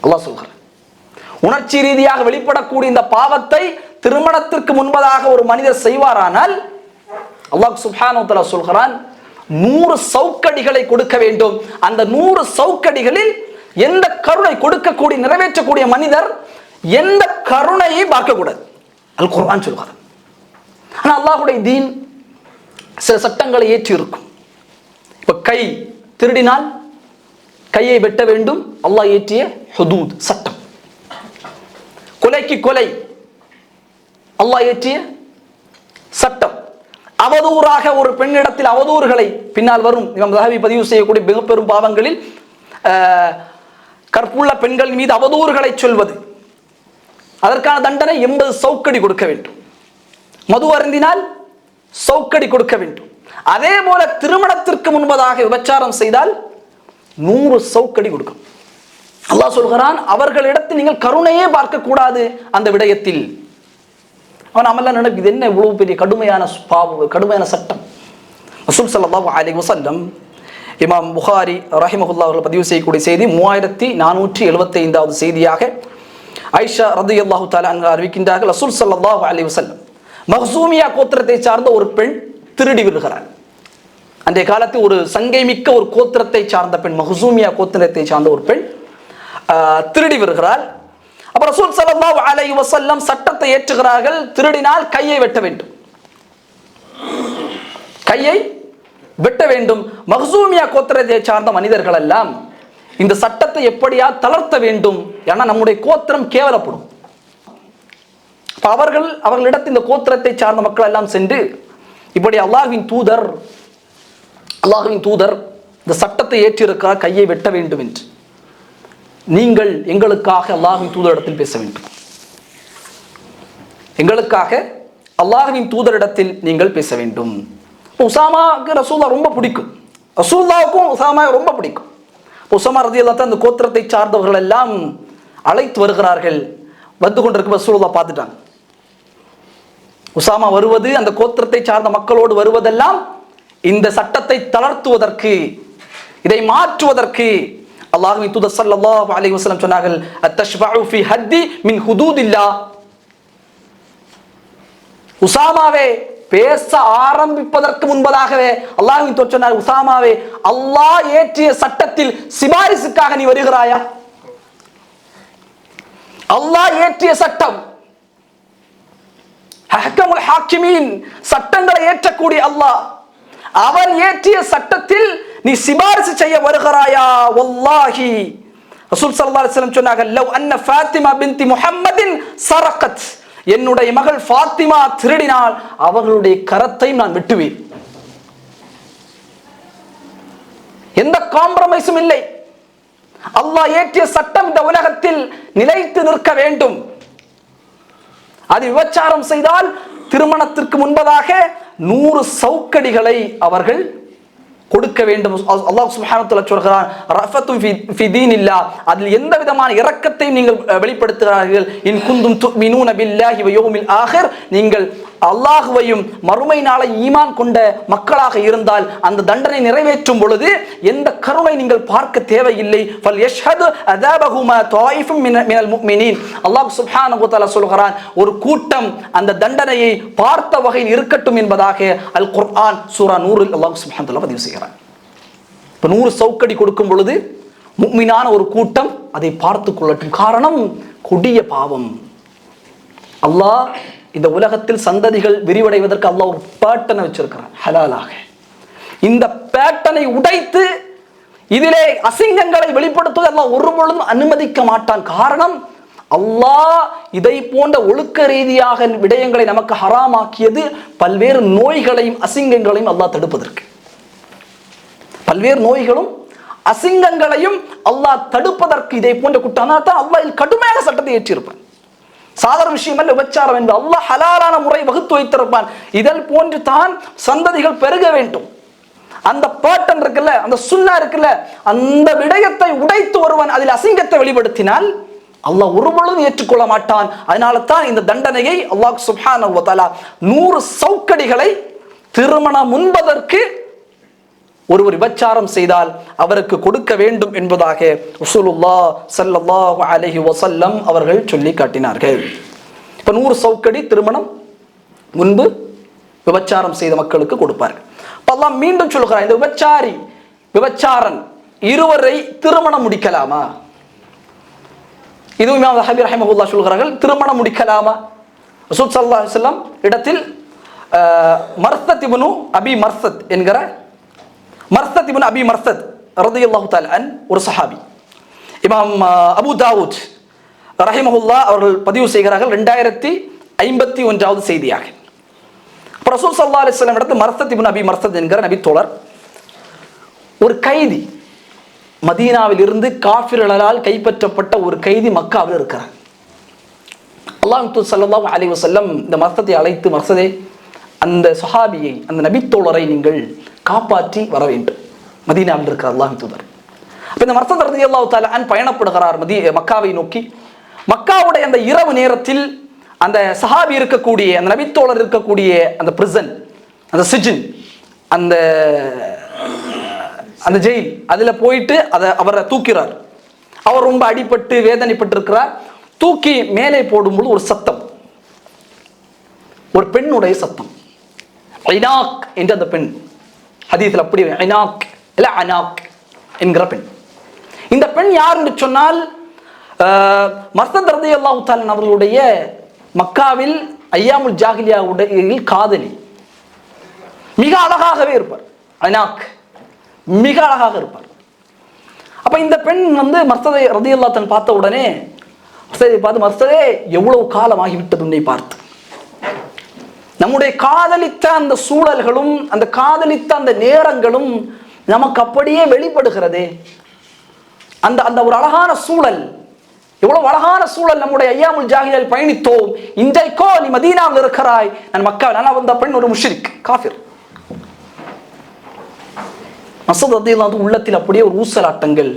அல்லாஹ் சொல்கிறார், உணர்ச்சி ரீதியாக வெளிப்படக்கூடிய இந்த பாவத்தை திருமணத்திற்கு முன்பதாக ஒரு மனிதர் செய்வாரானால் அல்லாஹ் சுப்ஹானஹு வ தஆலா சொல்கிறான், 100 சவுக்கடிகளை கொடுக்க வேண்டும். அந்த 100 சவுக்கடிகளில் எந்த கருணை கொடுக்கக்கூடிய நிறைவேற்றக்கூடிய மனிதர் எந்த கருணையை பார்க்கக்கூடாது. அல் குர்ஆன் சொல்கிறார். ஆனா அல்லாஹ்வுடைய தீன் சில சட்டங்களை ஏற்றி இருக்கும். இப்ப கை திருடினால் கையை வெட்ட வேண்டும், அல்லாஹ் ஏற்றிய ஹுதூத், சட்டம். கொலைக்கு கொலை அல்லாஹ் இயற்றிய சட்டம். அவதூறாக ஒரு பெண்ணிடத்தில் அவதூறுகளை பின்னால் வரும் இமாம் ஸஹாபி பதிவு செய்யக்கூடிய மிக பெரும் பாவங்களில் கற்புள்ள பெண்கள் மீது அவதூறுகளை சொல்வது, அதற்கான தண்டனை 80 சவுக்கடி கொடுக்க வேண்டும். மது அருந்தினால் சவுக்கடி கொடுக்க வேண்டும். அதே போல திருமணத்திற்கு முன்பதாக விபச்சாரம் செய்தால் 100 சவுக்கடி கொடுக்கும். அல்லாஹ் சொல்கிறான், அவர்களிடத்தில் நீங்கள் கருணையே பார்க்க கூடாது. அந்த விடயத்தில் அவன் அமல்ல நினைப்பு, இது என்ன இவ்வளவு பெரிய கடுமையான சட்டம். ரசூல் ஸல்லல்லாஹு அலைஹி வஸல்லம், இமாம் புகாரி ரஹிமஹுல்லாஹ் அவர்கள் பதிவு செய்யக்கூடிய செய்தி 3475வது செய்தியாக ஆயிஷா ரலியல்லாஹு தஆலா அன்ஹா அறிவிக்கின்றார்கள். ரசூல் ஸல்லல்லாஹு அலைஹி வஸல்லம் மக்சூமியா கோத்திரத்தை சார்ந்த ஒரு பெண் திருடி விடுகிறார். அன்றைய காலத்தில் ஒரு சங்கை மிக்க ஒரு கோத்திரத்தை சார்ந்த பெண், மக்சூமியா கோத்திரத்தை சார்ந்த ஒரு பெண் திருடி வருகிறாள். அப்ப ரசூல் ஸல்லல்லாஹு அலைஹி வஸல்லம் சட்டத்தை ஏற்றுகிறார்கள். திருடினால் கையை வெட்ட வேண்டும், கையை வெட்ட வேண்டும். மக்சூமியா கோத்திரத்தை சார்ந்த மனிதர்கள் எல்லாம் இந்த சட்டத்தை எப்படியா தளர்த்த வேண்டும், ஏன்னா நம்முடைய கோத்திரம் கேவலப்படும். அவர்களிடத்தில் இந்த கோத்திரத்தை சார்ந்த மக்கள் எல்லாம் சென்று, இப்படி அல்லாஹ்வின் தூதர் இந்த சட்டத்தை ஏற்றிருக்கிறார், கையை வெட்ட வேண்டும் என்று நீங்கள் எங்களுக்காக அல்லாஹ்வின் தூதரிடத்தில் பேச வேண்டும், எங்களுக்காக அல்லாஹ்வின் தூதரிடத்தில் நீங்கள் பேச வேண்டும். உசாமாவுக்கு ரசூலுல்லாஹ் ரொம்ப பிடிக்கும், ரசூலுல்லாஹ்வுக்கும் உசாமா ரொம்ப பிடிக்கும். உசாமா ரலியல்லாஹு அந்த கோத்திரத்தை சார்ந்தவர்கள் எல்லாம் அழைத்து வருகிறார்கள். வந்து கொண்டிருக்க ரசூலுல்லாஹ் பார்த்துட்டாங்க. உசாமா வருவது, அந்த கோத்திரத்தை சார்ந்த மக்களோடு வருவதெல்லாம் இந்த சட்டத்தை தளர்த்துவதற்கு, இதை மாற்றுவதற்கு. அல்லாஹ்வின் தூதர் ஸல்லல்லாஹு அலைஹி வஸல்லம் சொன்னார்கள், அத்தஷ்ஃபஉ ஃபீ ஹத்தி மின் ஹுதூதில்லாஹ். உசாமாவே, பேச ஆரம்பிப்பதற்கு முன்பதாகவே அல்லாஹ்வின் தூதர் சொன்னார், உசாமாவே, அல்லாஹ் ஏற்றிய சட்டத்தில் சிபாரிசுக்காக நீ வருகிறாயா? அல்லாஹ் ஏற்றிய சட்டம், ஹக்கமுல் ஹாக்கிமீன், சட்டங்களை ஏற்றக்கூடிய அல்லாஹ், அவன் ஏற்றிய சட்டத்தில் நீ சிபாரிசு செய்ய வருகிறாயா? வல்லாஹி ரசூல் ஸல்லல்லாஹு அலைஹி வஸல்லம் சொன்னார்கள், லவ் அன்ன ஃபாத்திமா பின்தி முஹம்மதின் சரகத், என்னுடைய மகள் ஃபாத்திமா திருடினால் அவர்களுடைய கரத்தை நான் வெட்டுவேன். எந்த காம்ப்ரமைஸும் இல்லை. அல்லாஹ் ஏற்றிய சட்டம் இந்த உலகத்தில் நிலைத்து நிற்க வேண்டும். அது விபச்சாரம் செய்தால் திருமணத்திற்கு முன்பதாக 100 சவுக்கடிகளை அவர்கள் கொடுக்க வேண்டும். அல்லாஹ் சுப்ஹானஹு வ தஆலா சொல்கிறான், ரஃபத்தும் ஃபி தீனில்லாஹ், அதில் எந்த விதமான இரக்கத்தையும் நீங்கள் வெளிப்படுத்துகிறார்கள். இன் குந்தும் துமினூன பில்லாஹி வ யௌமில் ஆகிர், நீங்கள் அல்லாஹ்வையும் மறுமை நாளை ஈமான் கொண்ட மக்களாக இருந்தால் அந்த தண்டனை நிறைவேற்றும் பொழுது எந்த கருணை நீங்கள் பார்க்க தேவையில்லை. ஃபல் யஷ்ஹது அஸாபஹுமா தாயிஃபும் மினல் முஃமினீன், அல்லாஹ் சுப்ஹானஹு வ தஆலா சொல்கிறான், ஒரு கூட்டம் அந்த தண்டனையை பார்த்த வகையில் இருக்கட்டும் என்பதாக அல் குர்ஆன் சூரா 100 அல்லாஹ் சுப்ஹானஹு வ தஆலா பதிவு செய்கிறான். இப்ப 100 சவுக்கடி கொடுக்கும் பொழுது முஃமினான ஒரு கூட்டம் அதை பார்த்து கொள்ளட்டும். காரணம் கொடிய பாவம். அல்லாஹ் இந்த உலகத்தில் சந்ததிகள் விரிவடைவதற்கு அல்லாஹ் ஒரு பேட்டனை வச்சிருக்கிறான் ஹலாலாக. இந்த பேட்டனை உடைத்து இதிலே அசிங்கங்களை வெளிப்படுத்துவதை அல்லாஹ் ஒரு பொழுதும் அனுமதிக்க மாட்டான். காரணம், அல்லாஹ் இதை போன்ற ஒழுக்க ரீதியாக விடயங்களை நமக்கு ஹராமாக்கியது பல்வேறு நோய்களையும் அசிங்கங்களையும் அல்லாஹ் தடுப்பதற்கு. பல்வேறு நோய்களும் அசிங்கங்களையும் அல்லாஹ் தடுப்பதற்கு இதை போன்ற குற்றம் தான் அல்லாஹ் கடுமையான சட்டத்தை ஏற்றிருப்பான். சாதாரண விஷயம் அல்ல விபச்சாரம் என்று அல்லாஹ் ஹலாலான முறை வகுத்து வைத்திருப்பான். இதல் போன்று தான் சந்ததிகள் பெருக வேண்டும். அந்த பேட்டர்ன் இருக்குல்ல, அந்த சுன்னா இருக்குல்ல, அந்த விடயத்தை உடைத்து ஒருவன் அதில் அசிங்கத்தை வெளிப்படுத்தினால் அல்லாஹ் ஒரு பொழுதும் ஏற்றுக்கொள்ள மாட்டான். அதனால தான் இந்த தண்டனையை அல்லாஹ் சுப்ஹானஹு வ தஆலா 100 சவுக்கடிகளை திருமணம் முன்பதற்கு ஒருவர் விபச்சாரம் செய்தால் அவருக்கு கொடுக்க வேண்டும் என்பதாக ரசூலுல்லாஹ் ஸல்லல்லாஹு அலைஹி வஸல்லம் அவர்கள் சொல்லி காட்டினார்கள். இப்ப 100 சவுக்கடி திருமணம் முன்பு விபச்சாரம் செய்த மக்களுக்கு கொடுப்பார்கள். அல்லாஹ் மீண்டும் சொல்கிறார், இந்த விபச்சாரன் இருவரை திருமணம் முடிக்கலாமா? இதுவும் இமாம் ஸஹாபி ரஹிமஹுல்லாஹ் சொல்கிறார்கள், திருமணம் முடிக்கலாமா? ரசூல் ஸல்லல்லாஹு அலைஹி வஸல்லம் இடத்தில் மர்சத் இப்னு அபி மர்சத் என்கிற ரலியல்லாஹு தஆலா அன் ஒரு சஹாபி, இமாம் அபு தாவூத் ரஹிமஹுல்லா அவர்கள் பதிவு செய்கிறார்கள் 2051வது செய்தியாக. ரசூல் ஸல்லல்லாஹு அலைஹி வஸல்லம் இடத்து மர்சத் இப்னு அபி மர்சத் என்கிற நபி தோழர், ஒரு கைதி, மதீனாவில் இருந்து காஃபிர்களால் கைப்பற்றப்பட்ட ஒரு கைதி மக்காவில் இருக்கிறார். அல்லாஹ் ஸல்லல்லாஹு அலைஹி வஸல்லம் இந்த மர்சத்தை அழைத்து, மர்சதே, அந்த சஹாபியை, அந்த நபி தோழரை நீங்கள் காப்பாற்றி வர வேண்டும், மதீனாவில் இருக்கிற அல்லாஹ் தூதர். அப்ப இந்த மர்சத் ரலியல்லாஹு தஆலா அன் பயணப்படுகிறார் மக்காவை நோக்கி. மக்காவுடைய அந்த இரவு நேரத்தில் அந்த சஹாபி இருக்கக்கூடிய, அந்த நபித்தோழர் இருக்கக்கூடிய அந்த பிரிசன், அந்த சிஜின், அந்த அந்த ஜெயில், அதுல போயிட்டு அவரை தூக்கிறார். அவர் ரொம்ப அடிபட்டு வேதனைப்பட்டு இருக்கிறார். தூக்கி மேலே போடும்போது ஒரு சத்தம், ஒரு பெண்ணுடைய சத்தம், ஐனாக் என்று அந்த பெண், ஹதீஸ்ல அப்படி ஐனாக் இல்ல அனாக் என்கிற பெண். இந்த பெண் யார் என்று சொன்னால் மர்சத் ரலியல்லாஹு தஆலா அவர்களுடைய மக்காவில் ஐயாமுல் ஜாஹிலியாவுடைய காதலி. மிக அழகாகவே இருப்பார். அனாக் மிக அழகாக இருப்பார். அப்ப இந்த பெண் மர்சதை ரலியல்லாஹு தஆலா பார்த்த உடனே பார்த்து, மர்சதே, எவ்வளவு காலம் ஆகிவிட்டது உன்னை பார்த்து. நம்முடைய காதலித்த அந்த சூழல்களும் அந்த காதலித்த அந்த நேரங்களும் நமக்கு அப்படியே வெளிப்படுகிறதே. அந்த அந்த ஒரு அழகான சூழல், எவ்வளவு அழகான சூழல் நம்முடைய ஐயாமுல் ஜாஹிலியாவில் பயணித்தோம். இன்றைக்கோ நீ மதீனாவில் இருக்கிறாய், நான் மக்காவில். ஆனால் அந்த பெண் ஒரு முஷ்ரிக், காஃபிர். மர்சத் ரலியல்லாஹு அன்ஹு உள்ளத்தில் அப்படியே ஒரு ஊசலாட்டங்கள்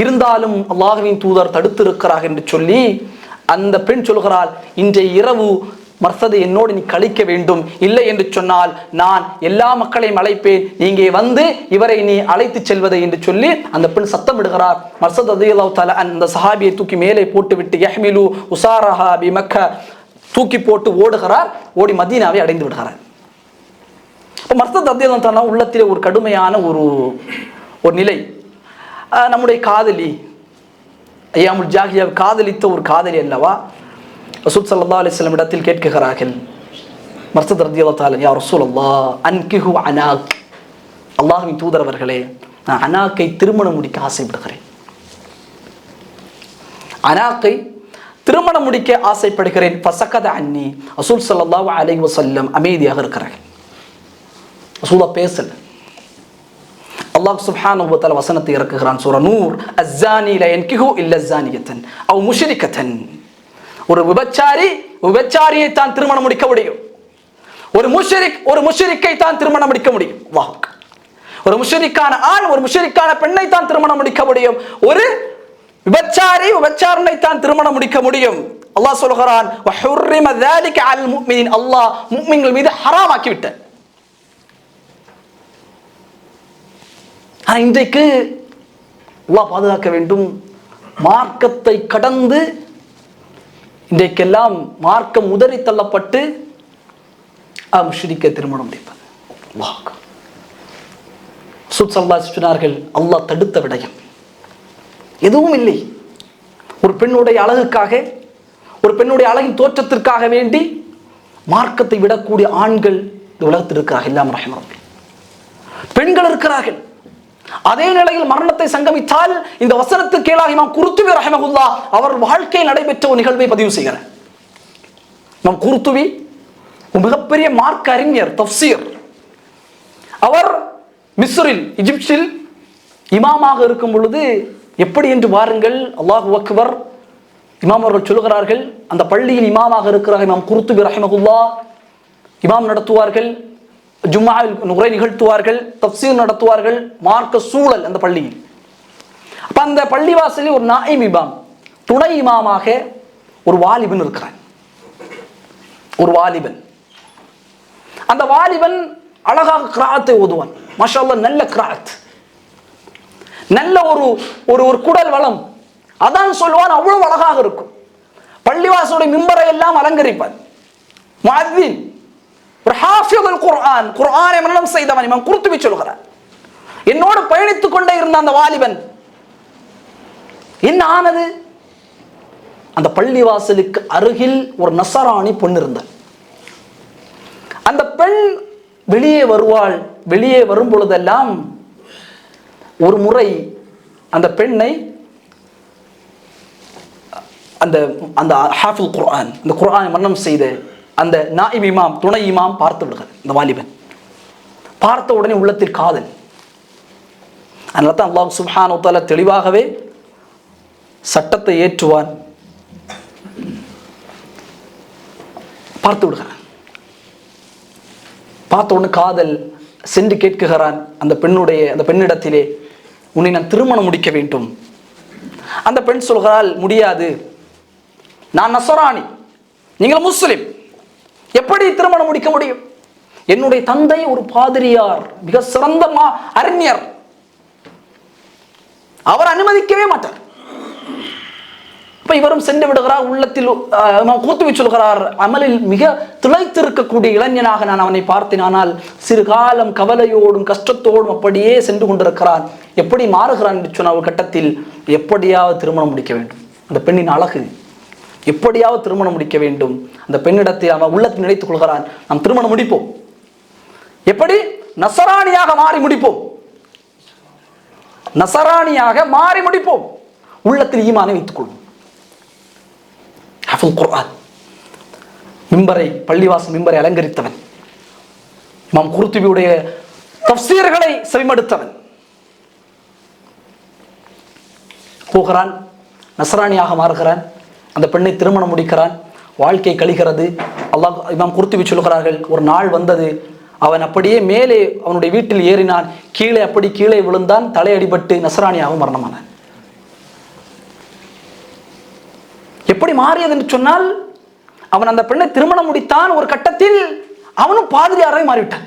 இருந்தாலும் அல்லாஹ்வின் தூதர் தடுத்து இருக்கிறார் என்று சொல்லி அந்த பெண் சொல்கிறாள், இன்றைய இரவு மர்சதை என்னோடு நீ கழிக்க வேண்டும், இல்லை என்று சொன்னால் நான் எல்லா மக்களையும் அழைப்பேன், நீங்க வந்து இவரை நீ அழைத்து செல்வதை என்று சொல்லி அந்த பெண் சத்தமிடுகிறார். மர்சத் ரலியல்லாஹு தஆலா அந்த சஹாபியை தூக்கி மேலே போட்டு விட்டு யஹ்மிலு உசாரஹா பி மக்கா, தூக்கி போட்டு ஓடுகிறார். ஓடி மதீனாவை அடைந்து விடுகிறார். இப்போ மர்சத் ரலியல்லாஹு தஆலா உள்ளத்திலே ஒரு கடுமையான ஒரு நிலை. நம்முடைய காதலி, ஐயாமுல் ஜாஹிலியா காதலித்த ஒரு காதலி அல்லவா. ரசூல் ஸல்லல்லாஹு அலைஹி வஸல்லம் இடத்தில் கேட்கிறார்கள், மர்சத் ரலியல்லாஹு தஆலா, யா ரசூலல்லாஹ் அன்கிஹு அனாக், அல்லாஹ்வின் தூதர் அவர்களே, நான் அனாக்கை திருமணம் முடிக்க ஆசைப்படுகிறேன், அனாக்கை திருமணம் முடிக்க ஆசைப்படுகிறேன். ஃபஸகத அன்னி, ரசூல் ஸல்லல்லாஹு அலைஹி வஸல்லம் அமைதியாக இருக்கிறார்கள். ரசூலா பேசல. அல்லாஹ் சுப்ஹானஹு வ தஆலா வசனத்தை இறக்குகிறான், சூரா நூர், அஸ்ஸானி லா யன்கிஹு இல்லா ஸானியத்தன் அவ் முஷ்ரிகத்தன். ஒரு விபச்சாரியை தான் திருமணம் முடிக்க முடியும். ஒரு முஷ்ரிக்கை தான் திருமணம் முடிக்க முடியும். ஒரு முஷ்ரிக்கான ஆண், ஒரு முஷ்ரிக்கான பெண்ணை தான் திருமணம் முடிக்க முடியும். ஒரு விபச்சாரனை தான் திருமணம் முடிக்க முடியும். அல்லாஹ் சொல்கிறான், வ ஹுர்ரிம ذلك على المؤمنين, அல்லாஹ் முஃமின்கள் மீது ஹராமாக்கி விட்டான். இன்றைக்கு அல்லாஹ் பாதுகாக்க வேண்டும், மார்க்கத்தை கடந்து இன்றைக்கெல்லாம் மார்க்கம் உதறி தள்ளப்பட்டு முஷ்ரிக்க திருமணம் முடிப்பது. சொன்னார்கள், அல்லாஹ் தடுத்த விடயம் எதுவும் இல்லை. ஒரு பெண்ணுடைய அழகுக்காக, ஒரு பெண்ணுடைய அழகின் தோற்றத்திற்காக வேண்டி மார்க்கத்தை விடக்கூடிய ஆண்கள் இந்த உலகத்தில் இருக்கிறார்கள். இல்லாம ரஹ்மத்துல்லாஹி, பெண்கள் இருக்கிறார்கள். அதே நிலையில் மரணத்தை சங்கமித்தால் இந்த வசனத்துக்கு கீழாக இமாம் குர்துபி ரஹ்மத்துல்லாஹ் அவர் வாழ்க்கையில் நடைபெற்ற ஒரு நிகழ்வை பதிவு செய்கிறார். இமாம் குர்துபி மிகப்பெரிய மார்க்க அறிஞர், தஃப்சீர். அவர் மிஸ்ரில், எகிப்தில் இமாமாக இருக்கும் பொழுது எப்படி என்று பாருங்கள், அல்லாஹு அக்பர். இமாம் அவர்கள் சொல்கிறார்கள், அந்த பள்ளியில் இமாமாக இருக்கிறார் இமாம் குர்துபி ரஹ்மத்துல்லாஹ். இமாம் நடத்துவார்கள், ஜும்ஆவில் உரை நிகழ்த்துவார்கள், தஃப்சீர் நடத்துவார்கள், மார்க்க சூழல் அந்த பள்ளியில். அப்ப அந்த பள்ளிவாசலில் ஒரு நாயிம் இமாம், துணை இமாமாக ஒரு வாலிபன் இருக்கிறான். ஒரு வாலிபன், அந்த வாலிபன் அழகாக கிராத்தை ஓதுவான். மாஷா அல்லாஹ், நல்ல கிராத், நல்ல ஒரு குடல் வளம். அதான் சொல்லுவான், அவ்வளவு அழகாக இருக்கும். பள்ளிவாசலுடைய மிம்பரை எல்லாம் அலங்கரிப்பான். முஅத்தின், ஒரு ஹாஃபிதுல் குர்ஆன், குர்ஆனை மனனம் செய்தவன் இமாம் குர்துபி சொல்கிறார். என்னோடு பயணித்துக் கொண்டே இருந்த அந்த வாலிபன் என்ன ஆனது? அந்த பள்ளிவாசலுக்கு அருகில் ஒரு நஸரானி பொண்ணு இருந்தாள். அந்த பெண் வெளியே வருவாள். வெளியே வரும் பொழுதெல்லாம் ஒரு முறை அந்த பெண்ணை அந்த அந்த ஹாஃபில் குர்ஆன், இந்த குர்ஆனை மன்னம் செய்த அந்த நாயிப் இமாம், துணை இமாம் பார்த்து விடுகிறார். இந்த வாலிபன் பார்த்த உடனே உள்ளத்தில் காதல். அதனால தான் அல்லாஹ் சுப்ஹானஹு வ தஆலா தெளிவாகவே சட்டத்தை ஏற்றுவான். பார்த்து விடுகிறான். பார்த்த உடனே காதல். சென்று கேட்குகிறான் அந்த பெண்ணிடத்திலே, உன்னை நான் திருமணம் முடிக்க வேண்டும். அந்த பெண் சொல்கிறாள், முடியாது, நான் நஸரானி, நீங்கள் முஸ்லிம், எப்படி திருமணம் முடிக்க முடியும்? என்னுடைய தந்தை ஒரு பாதிரியார், மிக சிறந்த அறிஞர், அவர் அனுமதிக்கவே மாட்டார். இப்ப இவரும் சென்று விடுகிறார். உள்ளத்தில் கூத்துவி சொல்கிறார், அமலில் மிக திளைத்திருக்கக்கூடிய இளைஞனாக நான் அவனை பார்த்தேன். ஆனால் சிறு காலம் கவலையோடும் கஷ்டத்தோடும் அப்படியே சென்று கொண்டிருக்கிறான். எப்படி மாறுகிறான் என்று சொன்ன ஒரு கட்டத்தில் எப்படியாவது திருமணம் முடிக்க வேண்டும். அந்த பெண்ணின் அழகு, எப்படியாவது திருமணம் முடிக்க வேண்டும். அந்த பெண்ணிடத்தில் அவன் உள்ளத்தில் நினைத்துக் கொள்கிறான், நாம் திருமணம் முடிப்போம். எப்படி? நஸரானியாக மாறி முடிப்போம், நஸரானியாக மாறி முடிப்போம். உள்ளத்தில் ஈமானை வைத்துக் கொள்வோம். ஹஃபில் குர்ஆன், மிம்பரை, பள்ளிவாசல் மிம்பரை அலங்கரித்தவன், இமாம் குர்துபியுடைய தஃப்சீர்களை செவிமடுத்தவன். போகிறான், நஸ்ரானியாக மாறுகிறான், அந்த பெண்ணை திருமணம் முடிக்கிறான், வாழ்க்கை கழிகிறது. அல்லாஹ் இமாம் குர்துபி சொல்கிறார்கள், ஒரு நாள் வந்தது, அவன் அப்படியே மேலே அவனுடைய வீட்டில் ஏறினான், கீழே அப்படி கீழே விழுந்தான், தலையடிபட்டு நஸ்ரானியாக மரணமானான். எப்படி மாறியது என்று சொன்னால், அவன் அந்த பெண்ணை திருமணம் முடித்தான், ஒரு கட்டத்தில் அவனும் பாதிரியாராக மாறிவிட்டான்.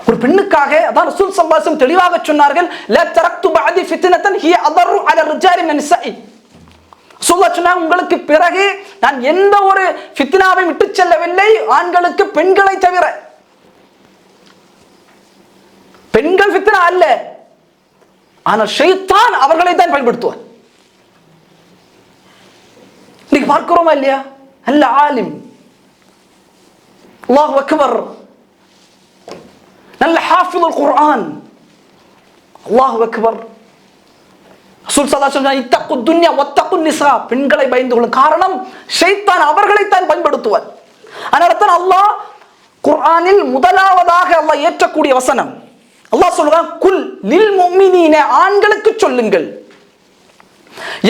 ஒரு பெண்ணுக்காக, அதான் ரசூல் ஸல்லல்லாஹு அலைஹி வஸல்லம் தெளிவாக சொன்னார்கள், லா தரக்து பஅதி ஃபித்னத்தன் ஹிய அதரு அலா ரிஜாலி மின் நிஸாஇ. சொன்னாங்க, உங்களுக்கு பிறகு நான் எந்த ஒரு ஃபித்னாவை விட்டு செல்லவில்லை, ஆண்களுக்கு பெண்களை தவிர. பெண்கள் ஃபித்னா அல்ல, ஆனால் ஷைத்தான் அவர்களை தான் பயன்படுத்துவார். இன்னைக்கு பார்க்கிறோமா இல்லையா? நல்ல ஆலிம், அல்லாஹு அக்பர், நல்ல ஹாஃபிதுல் குர்ஆன், அல்லாஹு அக்பர். ரசூல் ஸல்லல்லாஹு அலைஹி வஸல்லம் இத்தகு துன்யா வத்தகு நிஸா, பெண்களை பயந்து கொள்ளும். காரணம், ஷைத்தான் அவர்களை தான் பயன்படுத்துவார். அதனால தான் அல்லாஹ் குர்ஆனில் முதலாவதாக அல்லாஹ் ஏற்றக்கூடிய வசனம், அல்லாஹ் சொல்றான், குல் லில் முஃமினீன, ஆண்களுக்கு சொல்லுங்கள்,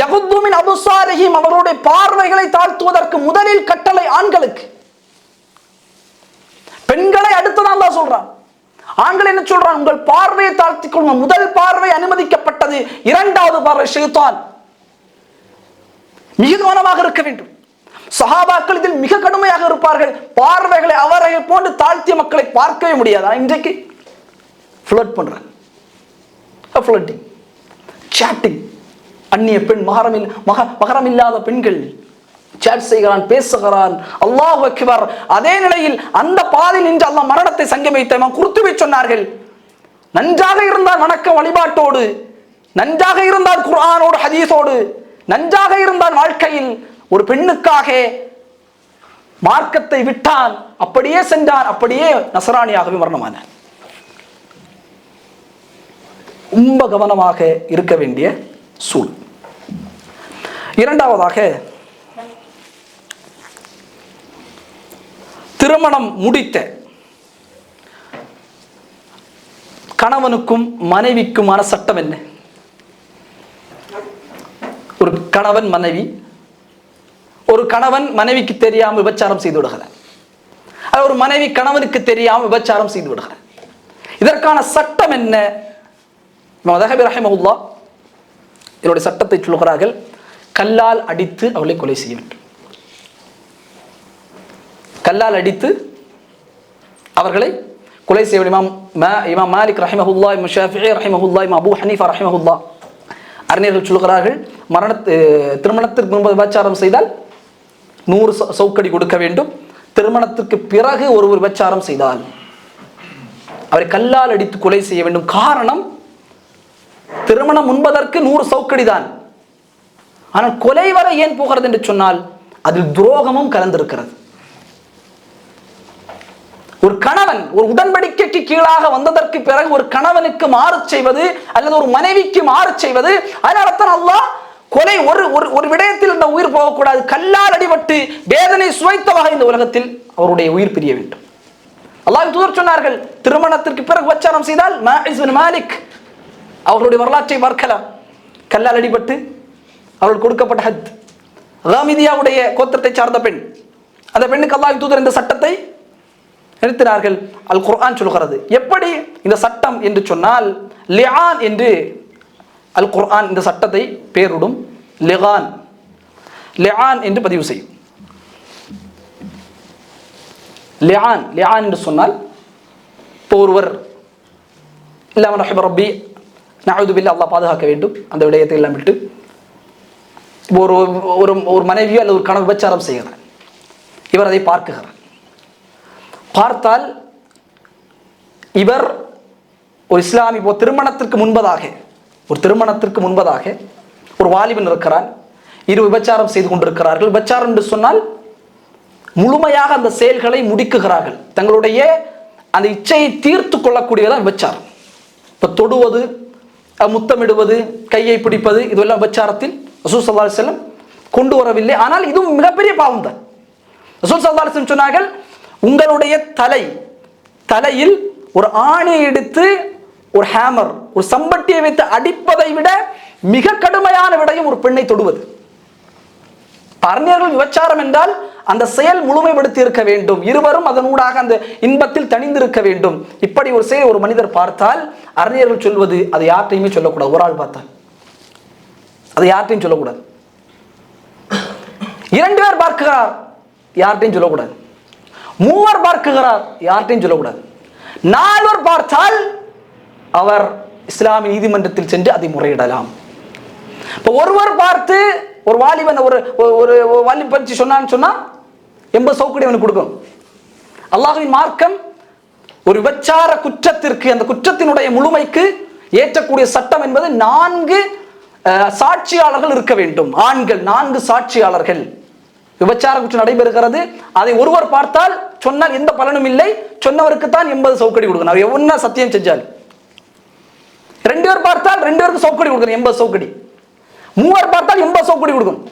யகுது மின் அப்சாரிஹிம், அவருடைய பார்வைகளை தாழ்த்துவதற்கு முதலில் கட்டளை ஆண்களுக்கு. பெண்களை அடுத்ததான் அல்லாஹ் சொல்றான். ஆண்கள் என்ன சொல்றான்? உங்கள் பார்வையை தாழ்த்திக் கொள்ளுங்க. முதல் பார்வை அனுமதிக்கப்பட்டது, இரண்டாவது பார்வை ஷைத்தான். மிக கவனமாக இருக்க வேண்டும். சஹாபாக்கள் இதில் மிக கடுமையாக இருப்பார்கள். பார்வைகளை அவர்கள் போன்று தாழ்த்திய மக்களை பார்க்கவே முடியாது. இன்றைக்கு ஃப்ளர்ட் பண்றாங்க, ஃப்ளர்ட்டிங், சாட்டிங், அந்நிய பெண், மகரம் இல்லாத பெண்கள் சாட் செய்கிறான், பேசுகிறான். அல்லாஹ் அக்பர். அதே நிலையில் அந்த பாதையில் நின்று அல்லாஹ் மரணத்தை சங்கமித்த குர்துபி சொன்னார்கள், நன்றாக இருந்தால் வணக்க வழிபாட்டோடு, நன்றாக இருந்தால் குர்ஆனோடு ஹதீஸோடு, நன்றாக இருந்தால் வாழ்க்கையில் ஒரு பெண்ணுக்காக மார்க்கத்தை விட்டான், அப்படியே சென்றான், அப்படியே நஸ்ரானியாகவே மரணமானான். ரொம்ப கவனமாக இருக்க வேண்டிய சூழ். இரண்டாவதாக, திருமணம் முடித்த கணவனுக்கும் மனைவிக்குமான சட்டம் என்ன? ஒரு கணவன் மனைவி, ஒரு கணவன் மனைவிக்கு தெரியாமல் விபச்சாரம் செய்து விடுகிறார், ஒரு மனைவி கணவனுக்கு தெரியாமல் விபச்சாரம் செய்து விடுகிறார். இதற்கான சட்டம் என்ன? மதஹபி ரஹிமஹுல்லாஹ் என்னுடைய சட்டத்தை சொல்கிறார்கள், கல்லால் அடித்து அவளை கொலை செய்ய வேண்டும். கல்லால் அடித்து அவர்களை கொலை செய்ய வேண்டும். இமாம் மாலிக் ரஹிமஹுல்லாஹ், இமாம் ஷாஃபிஈ ரஹிமஹுல்லாஹ், இமாம் அபூ ஹனீஃபா ரஹிமஹுல்லாஹ் அறிஞர்கள் சொல்கிறார்கள், திருமணத்திற்கு முன்பு விபச்சாரம் செய்தால் 100 சவுக்கடி கொடுக்க வேண்டும். திருமணத்திற்கு பிறகு ஒரு விபச்சாரம் செய்தால் அவரை கல்லால் அடித்து கொலை செய்ய வேண்டும். காரணம், திருமணம் முன்பதற்கு 100 சவுக்கடி தான். ஆனால் கொலை வரை ஏன் போகிறது என்று சொன்னால், அதில் துரோகமும் கலந்திருக்கிறது. ஒரு கணவன் ஒரு உடன்படிக்கைக்கு கீழாக வந்ததற்கு பிறகு ஒரு கணவனுக்கு மாறு செய்வது அல்லது ஒரு மனைவிக்கு மாறு செய்வது, அதனால தான் அல்லாஹ் கொலை ஒரு ஒரு விடயத்தில் இந்த உயிர் போகக்கூடாது. கல்லால் அடிபட்டு வேதனை சுவைத்தவாக இந்த உலகத்தில் அவருடைய உயிர் பிரிய வேண்டும். அல்லாஹ்வின் தூதர் சொன்னார்கள், திருமணத்திற்கு பிறகு விபச்சாரம் செய்தால் மாஇஸ் பின் மாலிக் அவர்களுடைய வரலாற்றை பார்க்கலாம். கல்லால் அடிபட்டு அவர்கள் கொடுக்கப்பட்ட ஹத், காமிதியாவுடைய கோத்திரத்தை சார்ந்த பெண். அந்த பெண்ணுக்கு அல்லாஹ்வின் தூதர் இந்த சட்டத்தை நிறுத்தினார்கள். அல் குர்ஆன் சொல்கிறது. எப்படி இந்த சட்டம் என்று சொன்னால் லிஆன் என்று அல் குர்ஆன் இந்த சட்டத்தை பேருடும். லிகான், லிஆன் என்று பதிவு செய்யும். லிஆன், லிஆன் என்று சொன்னால் இப்போ ஒருவர் இல்லாம ரஹிம ரப்பி நஅூது பில்லாஹ், அல்லாஹ் பாதுகாக்க வேண்டும் அந்த விடயத்தை எல்லாம் விட்டு, இப்போ ஒரு ஒரு மனைவியோ அல்லது ஒரு கணவன் விபச்சாரம் செய்கிறார். இவர் அதை பார்க்கிறார். பார்த்தால் இவர் ஒரு இஸ்லாமி திருமணத்திற்கு முன்பதாக ஒரு வாலிபன் இருக்கிறான். இரு விபச்சாரம் செய்து கொண்டிருக்கிறார்கள். விபச்சாரம் என்று சொன்னால் முழுமையாக அந்த செயல்களை முடிக்குகிறார்கள். தங்களுடைய அந்த இச்சையை தீர்த்து கொள்ளக்கூடியதான் விபச்சாரம். இப்போ தொடுவது, முத்தமிடுவது, கையை பிடிப்பது, இதுவெல்லாம் விபச்சாரத்தில் ரசூல் ஸல்லல்லாஹு அலைஹி வஸல்லம் கொண்டு வரவில்லை. ஆனால் இதுவும் மிகப்பெரிய பாவம் தான். ரசூல் ஸல்லல்லாஹு அலைஹி வஸல்லம் சொன்னார்கள், உங்களுடைய தலையில் ஒரு ஆணை எடுத்து ஒரு ஹேமர், ஒரு சம்பட்டியை வைத்து அடிப்பதை விட மிக கடுமையான விடயம் ஒரு பெண்ணை தொடுவது. அறிஞர்கள் விபச்சாரம் என்றால் அந்த செயல் முழுமைப்படுத்தி இருக்க வேண்டும், இருவரும் அதனூடாக அந்த இன்பத்தில் தணிந்திருக்க வேண்டும். இப்படி ஒரு செயல் ஒரு மனிதர் பார்த்தால் அறிஞர்கள் சொல்வது அதை யார்ட்டையுமே சொல்லக்கூடாது. ஒரு ஆள் பார்த்தால் அதை யார்ட்டையும் சொல்லக்கூடாது. 2 பேர் பார்க்கிறார், யார்ட்டையும் சொல்லக்கூடாது. 3 பார்க்கிறார், யார்ட்டையும் சொல்லக்கூடாது. 4 பார்த்தால் அவர் இஸ்லாமிய நீதிமன்றத்தில் சென்று அதை முறையிடலாம். இப்போ ஒருவர் பார்த்து ஒரு வாலிபன் ஒரு வாலிபன் பற்றி சொன்னான்னு சொன்னா 80 சவுக்கடி அவனுக்கு கொடுக்கும். அல்லாஹ்வின் மார்க்கம் ஒரு விபச்சார குற்றத்திற்கு, அந்த குற்றத்தினுடைய முழுமைக்கு ஏற்றக்கூடிய சட்டம் என்பது 4 சாட்சியாளர்கள் இருக்க வேண்டும். ஆண்கள் 4 சாட்சியாளர்கள். விபச்சார குற்றம் நடைபெறுகிறது, அதை ஒருவர் பார்த்தால் சொன்னால் எந்த பலனும் இல்லை, சொன்னவருக்கு தான் 80 சவுக்கடி கொடுக்கணும். அவர் என்ன சத்தியம் செஞ்சால். 2 பேர் பார்த்தால் 2 பேருக்கு சவுக்கடி கொடுக்கணும், 80 சவுக்கடி. 3 பார்த்தால் 80 சவுக்கடி கொடுக்கணும்.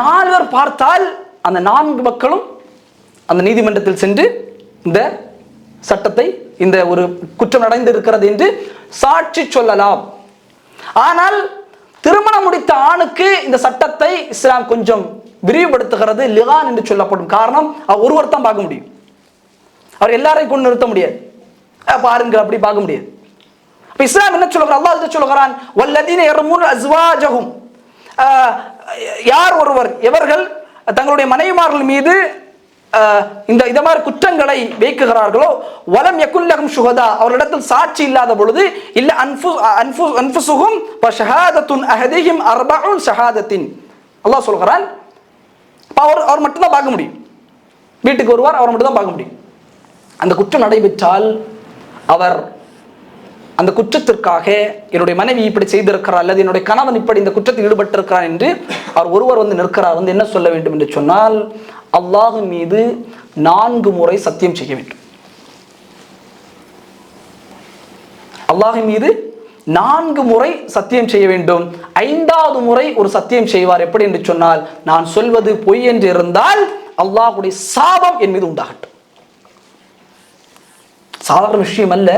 4 பேர் பார்த்தால் அந்த 4 மக்களும் அந்த நீதிமன்றத்தில் சென்று இந்த சட்டத்தை, இந்த ஒரு குற்றம் நடந்திருக்கிறது என்று சாட்சி சொல்லலாம். ஆனால் திருமணம் முடித்த ஆணுக்கு இந்த சட்டத்தை இஸ்லாம் கொஞ்சம் விரிவுபடுத்துகிறது. லிகான் என்று சொல்லப்படும். காரணம், அவர் ஒருவர் தான் பார்க்க முடியும். அவர் எல்லாரையும் கொண்டு நிறுத்த முடியாது. பாருங்கள், அப்படி பார்க்க முடியாது. இஸ்லாம் என்ன சொல்கிறார்? அல்லாஹ் என்ன சொல்கிறான்? வல்லதீன யர்மூன அஸ்வாஜஹும், யார் ஒருவர் எவர்கள் தங்களுடைய மனைவிமார்கள் மீது இந்த மாதிரி குற்றங்களை வைக்குகிறார்களோ, வலம் யகுல்லஹும் ஷுஹதா, அவர்களிடத்தில் சாட்சி இல்லாத பொழுது, இல்ல அன்ஃபுசுஹும் வ ஷஹாதத்துன் அஹதிஹிம் அர்பஉன் ஷஹாதத்தின், அல்லாஹ் சொல்கிறான். அவர் மட்டும் தான் பார்க்க முடியும். வீட்டுக்கு வருவார், அவர் மட்டும் தான் பார்க்க முடியும். அந்த குற்றம் நடைபெற்றால் அவர் அந்த குற்றத்திற்காக என்னுடைய மனைவி இப்படி செய்திருக்கிறார், அல்லது என்னுடைய கணவன் இப்படி இந்த குற்றத்தில் ஈடுபட்டிருக்கிறார் என்று அவர் ஒருவர் வந்து நிற்கிறார். வந்து என்ன சொல்ல வேண்டும் என்று சொன்னால், அல்லாஹ்வின் மீது 4 முறை சத்தியம் செய்ய வேண்டும். அல்லாஹ்வின் மீது 4 முறை சத்தியம் செய்ய வேண்டும். 5வது முறை ஒரு சத்தியம் செய்வார். எப்படி என்று சொன்னால், நான் சொல்வது பொய் என்று இருந்தால் அல்லாஹ்வுடைய சாபம் என் மீது உண்டாகட்டும். சாதாரண விஷயம் அல்ல.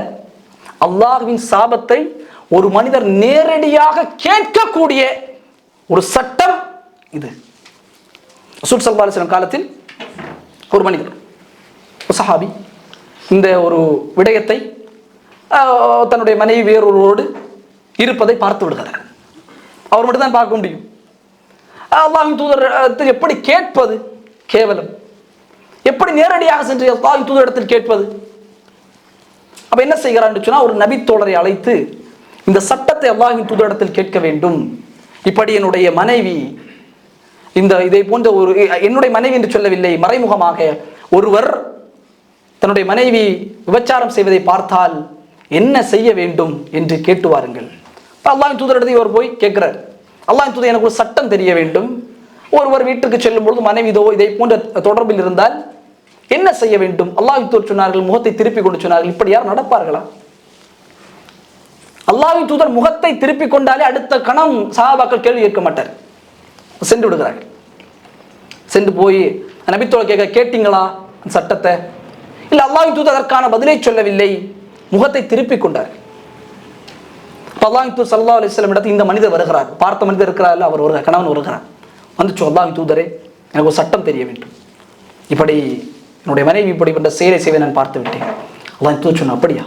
அல்லாஹ்வின் சாபத்தை ஒரு மனிதர் நேரடியாக கேட்கக்கூடிய ஒரு சட்டம் இது. ரசூல் ஸல்லல்லாஹு அலைஹி வஸல்லம் காலத்தில் ஒரு மனிதர், ஒரு சஹாபி, இந்த ஒரு விடயத்தை தன்னுடைய மனைவி வேறொருவரோடு இருப்பதை பார்த்து விடுகிறார். அவர் மட்டும் தான் பார்க்க முடியும். அல்லாஹ்வின் தூதர் எப்படி கேட்பது? கேவலம். எப்படி நேரடியாக சென்று அல்லாஹ்வின் தூதர் இடத்தில் கேட்பது? அப்ப என்ன செய்கிறான்னு சொன்னா, ஒரு நபி தோழரை அழைத்து இந்த சட்டத்தை அல்லாஹ்வின் தூதரிடத்தில் கேட்க வேண்டும். இப்படி என்னுடைய மனைவி இதை போன்ற ஒரு, என்னுடைய மனைவி என்று சொல்லவில்லை, மறைமுகமாக ஒருவர் தன்னுடைய மனைவி விபச்சாரம் செய்வதை பார்த்தால் என்ன செய்ய வேண்டும் என்று கேட்டு வாருங்கள். அல்லாஹ்வின் தூதரிடத்தில் இவர் போய் கேட்கிறார். அல்லாஹ்வின் தூதர், எனக்கு ஒரு சட்டம் தெரிய வேண்டும். ஒருவர் வீட்டுக்கு செல்லும் பொழுது மனைவி இதை போன்ற தொடர்பில் இருந்தால் என்ன செய்ய வேண்டும்? அல்லாஹ்வின் தூதர் சொன்னார்கள், முகத்தை திருப்பி கொண்டு சொன்னார்கள், இப்படி யார் நடப்பார்களா? அல்லாஹ்வின் தூதர் முகத்தை திருப்பி கொண்டாலே அடுத்த கணம் சஹாபாக்கள் கேள்வி கேட்க மாட்டார், சென்று விடுகிறார்கள். சென்று போய் நபித்தோழர் கேட்டீங்களா சட்டத்தை? இல்லை, அல்லாஹ்வின் தூதர் அதற்கான பதிலை சொல்லவில்லை, முகத்தை திருப்பி கொண்டார்கள். அல்லாஹ்வின் தூதர் ஸல்லல்லாஹு அலைஹி வஸல்லம் இடத்தில் இந்த மனிதர் வருகிறார், பார்த்த மனிதர் இருக்கிறார், அவர் ஒரு கணவன் வருகிறார். வந்துச்சு, அல்லாஹ்வின் தூதரே எனக்கு ஒரு சட்டம் தெரிய வேண்டும், இப்படி என்னுடைய மனைவி இப்படி என்ற செயலை செய்வை நான் பார்த்து விட்டேன். அல்லாஹ்வின் தூதர் சொன்ன, அப்படியா?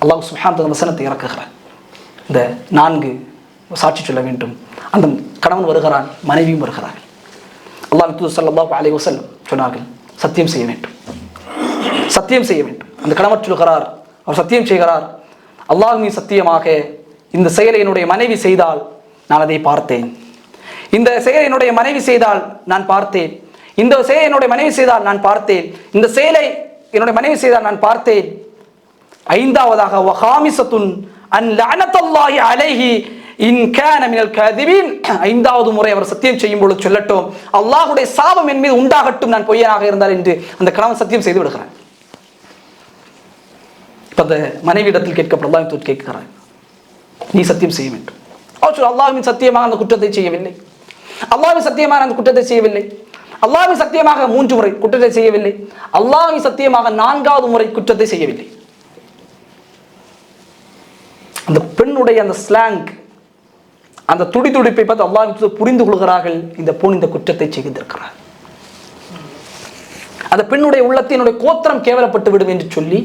அல்லாஹ் சுப்ஹானஹு வ தஆலா வசனத்தை இறக்குகிறார், இந்த 4 சாட்சி சொல்ல வேண்டும். அந்த கணவன் வருகிறான், மனைவியும் வருகிறார்கள். அல்லாஹ்வின் தூதர் ஸல்லல்லாஹு அலைஹி வஸல்லம் சொன்னார்கள், சத்தியம் செய்ய வேண்டும், சத்தியம் செய்ய வேண்டும். அந்த கணவர் சொல்கிறார், அவர் சத்தியம் செய்கிறார், அல்லாஹ்வின் சத்தியமாக இந்த செயலை என்னுடைய மனைவி செய்தால் நான் அதை பார்த்தேன், இந்த செயலை என்னுடைய மனைவி செய்தால் நான் பார்த்தேன், இந்த செயலை என்னுடைய மனைவி செய்தால் நான் பார்த்தேன், இந்த செயலை என்னுடைய மனைவி செய்தால் நான் பார்த்தேன். 5வதாக வஹாமிசத்துன் அன் லஅனத்துல்லாஹி அலைஹி இன் கான மினல் காதிபின். 5வது முறை அவர் சத்தியம் செய்யும் பொழுது சொல்லட்டும், அல்லாஹ்வுடைய சாபம் என் மீது உண்டாகட்டும் நான் பொய்யனாக இருந்தால் என்று அந்த கணவன் சத்தியம் செய்து விடுகிறார். இப்ப அந்த மனைவியிடத்தில் கேட்கப்படும், அல்லாஹ் கேட்கிறார், நீ சத்தியம் செய்ய வேண்டும். அவர் சொல்ல, அல்லாஹ்வின் சத்தியமாக அந்த குற்றத்தை செய்யவில்லை, அல்லாஹ்வின் சத்தியமாக அந்த குற்றத்தை செய்யவில்லை, அல்லாஹ்வின் சத்தியமாக 3 முறை குற்றத்தை செய்யவில்லை, அல்லாஹ்வின் சத்தியமாக 4வது முறை குற்றத்தை செய்யவில்லை. அந்த பெண்ணுடைய அந்த ஸ்லாங், அந்த துடிதுடிப்பை பார்த்து அல்லாஹ் புரிந்து கொள்கிறார்கள், இந்த பெண் இந்த குற்றத்தை செய்திருக்கிறார். அந்த பெண்ணுடைய உள்ளத்தினுடைய கோத்திரம் கேவலப்பட்டு விடும் என்று சொல்லி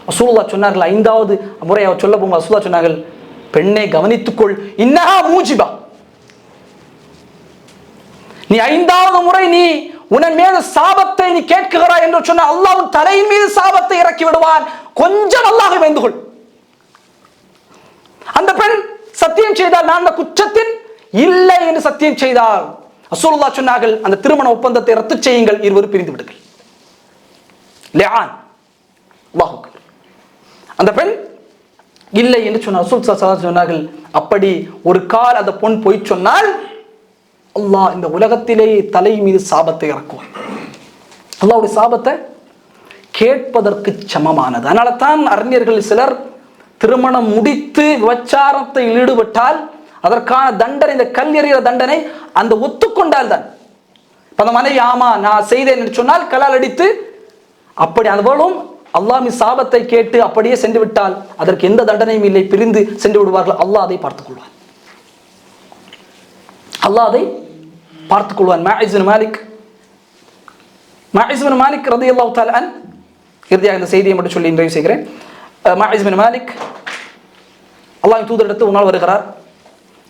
ரசூலுல்லாஹ் சொன்னார்கள். 5வது முறை அவர் சொல்ல போகும்போது ரசூலுல்லாஹ் சொன்னார்கள், பெண்ணை கவனித்துக்கொள், இன்னஹா மூஜிபா, நீ 5வது முறை நீ உன் மீது சாபத்தை நீ கேட்கிறாய் என்று சொன்ன அல்லாஹ் தலையின் மீது சாபத்தை இறக்கி விடுவான், கொஞ்சம் அல்லாஹ்வை பயந்து கொள். அந்த பெண் சத்தியம் செய்தால் நான் அந்த குற்றத்தின் இல்லை என்று சத்தியம் செய்தால் ரசூலுல்லாஹ் சொன்னார்கள், அந்த திருமண ஒப்பந்தத்தை ரத்து செய்யுங்கள், இருவரும் பிரிந்து விடுங்கள். லிஆன். அல்லாஹ் அக்பர். அந்த பெண் இல்லை என்று சொன்னார். ரசூல் ஸல்லல்லாஹு அலைஹி வஸல்லம் சொன்னார்கள், அப்படி ஒரு கால் அந்த பொன் போய் சொன்னால் அல்லாஹ் இந்த உலகத்திலேயே தலை மீது சாபத்தை இறக்குவான். அல்லாஹ்வுடைய சாபத்தை கேட்பதற்கு சமமானது. அதனால தான் அறிஞர்கள் சிலர் திருமணம் முடித்து விபச்சாரத்தில் ஈடுபட்டால் அதற்கான தண்டனை, இந்த கல் எறிகிற தண்டனை அந்த ஒத்துக்கொண்டால் தான். அந்த மனைவி ஆமா நான் செய்தேன் என்று சொன்னால் கல்லால் அடித்து, அப்படி அதுபோலும் அல்லாஹ்வின் சாபத்தை கேட்டு அப்படியே சென்று விட்டால் அதற்கு எந்த தண்டனையும் இல்லை, பிரிந்து சென்று விடுவார்கள். அல்லாஹ் அதை பார்த்துக் கொள்வான், அல்லாஹ் அதை பார்த்துக் கொள்வான். மாஇஸ் பின் மாலிக் ரலியல்லாஹு தஆலா அன், இறுதியாக இந்த செய்தியை மட்டும் சொல்லி நிறைவு செய்கிறேன். மாஇஸ் பின் மாலிக் அல்லாஹ்வின் தூதரிடத்தில் ஒரு நாள் வருகிறார்.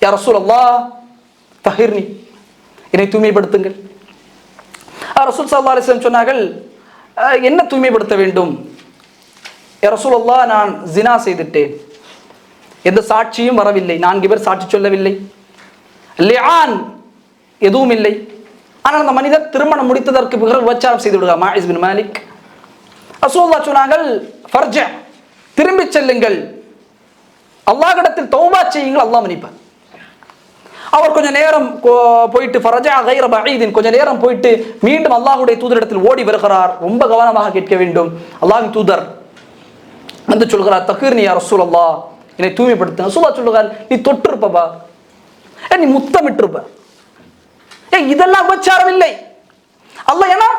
யா ரசூலல்லாஹ் தஹிர்னி, என்னை தூய்மைப்படுத்துங்கள். ரசூல் ஸல்லல்லாஹு அலைஹி வஸல்லம் சொன்னார்கள், என்ன தூய்மைப்படுத்த வேண்டும்? யா ரசூலல்லாஹ் நான் ஜினா செய்துட்டேன், எந்த சாட்சியும் வரவில்லை, 4 பேர் சாட்சி சொல்லவில்லை, லிஆன் எதுவும் இல்லை, ஆனால் அந்த மனிதர் திருமணம் முடித்ததற்கு பிறகு விபச்சாரம் செய்து விடுகிறார். மாஇஸ் பின் மாலிக். ரசூலுல்லாஹ் சொன்னார்கள், ஃபர்ஜ, திரும்பி செல்லுங்கள், அல்லாஹ்விடத்தில் தௌபா செய்யுங்கள், அல்லாஹ் மன்னிப்பார். அவர் கொஞ்ச நேரம் போயிட்டு ஃபரஜா கைர பஈதின், கொஞ்ச நேரம் போயிட்டு மீண்டும் அல்லாஹ்வுடைய தூதரிடத்தில் ஓடி வருகிறார். ரொம்ப கவனமாக கேட்க வேண்டும். அல்லாஹ்வின் தூதர் வந்து சொல்கிறார், தஹீர்னி யா ரசூலல்லாஹ், என்னை தூய்மைப்படுத்து. ரசூலுல்லாஹ் சொல்கிறார், நீ தொட்டிருப்பா, நீ முத்தமிட்டிருப்ப, இதெல்லாம் விபச்சாரம் இல்லை. அல்லாஹ் ஏன்னா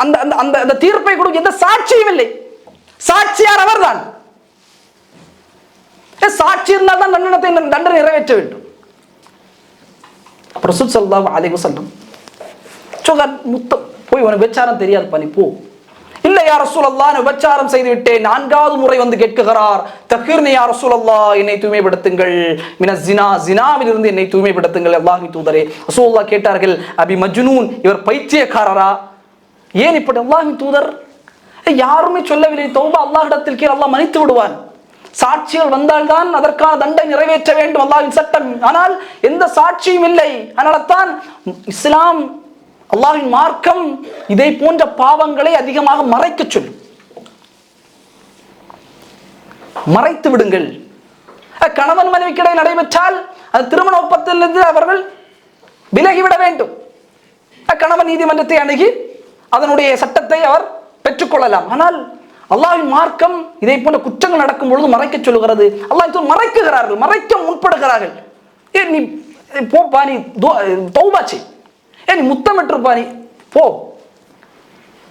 அந்த அந்த அந்த தீர்ப்பை கொடுக்க எந்த சாட்சியும் இல்லை, சாட்சியார் அவர் தான். சாட்சி இருந்தால் தான் தண்டனை நிறைவேற்ற வேண்டும். ரசூல் ஸல்லல்லாஹு அலைஹி வஸல்லம் சொல்றார், முத்தம் போய் உனக்கு விபச்சாரம் தெரியாது பண்ணி போ. இல்லை யா ரசூலல்லாஹ், நான் விபச்சாரம் செய்து விட்டேன். 4வது முறை வந்து கேட்கிறார், தஹீர்னி யா ரசூலல்லாஹ், என்னை தூய்மைப்படுத்துங்கள், மின ஜினா, ஜினாவிலிருந்து என்னை தூய்மைப்படுத்துங்கள் அல்லாஹ்வின் தூதரே. ரசூலுல்லாஹ் கேட்டார்கள், அபி மஜ்னூன், இவர் பைத்தியக்காரரா? ஏன் இப்படி? அல்லாஹ்வின் தூதர் யாருமே சொல்லவில்லை, தௌபா அல்லாஹ்விடத்தில் கேள், அல்லாஹ் மன்னித்து விடுவான். சாட்சிகள் வந்தால்தான் அதற்கான தண்டனை நிறைவேற்ற வேண்டும், அல்லாஹ்வின் சட்டம். ஆனால் எந்த சாட்சியும் இல்லை. அதனால தான் இஸ்லாம், அல்லாஹ்வின் மார்க்கம் இதை போன்ற பாவங்களை அதிகமாக மறைக்க சொல்லும். மறைத்து விடுங்கள். கணவன் மனைவிக்கிடையே நடைபெற்றால் அது திருமண ஒப்பந்தத்திலிருந்து அவர்கள் விலகிவிட வேண்டும். கணவன் நீதிமன்றத்தை அணுகி அதனுடைய சட்டத்தை அவர் பெற்றுக்கொள்ளலாம். ஆனால் அல்லாஹ்வின் மார்க்கம் இதை போன்ற குற்றங்கள் நடக்கும் பொழுது மறைக்க சொல்லுகிறது. அல்லாஹ் மறைக்குகிறார்கள், மறைக்க முற்படுகிறார்கள். ஏன் நீ போப்பா, நீ தௌபா செய், ஏன் நீ முத்தமிட்டிருப்பா, நீ போ.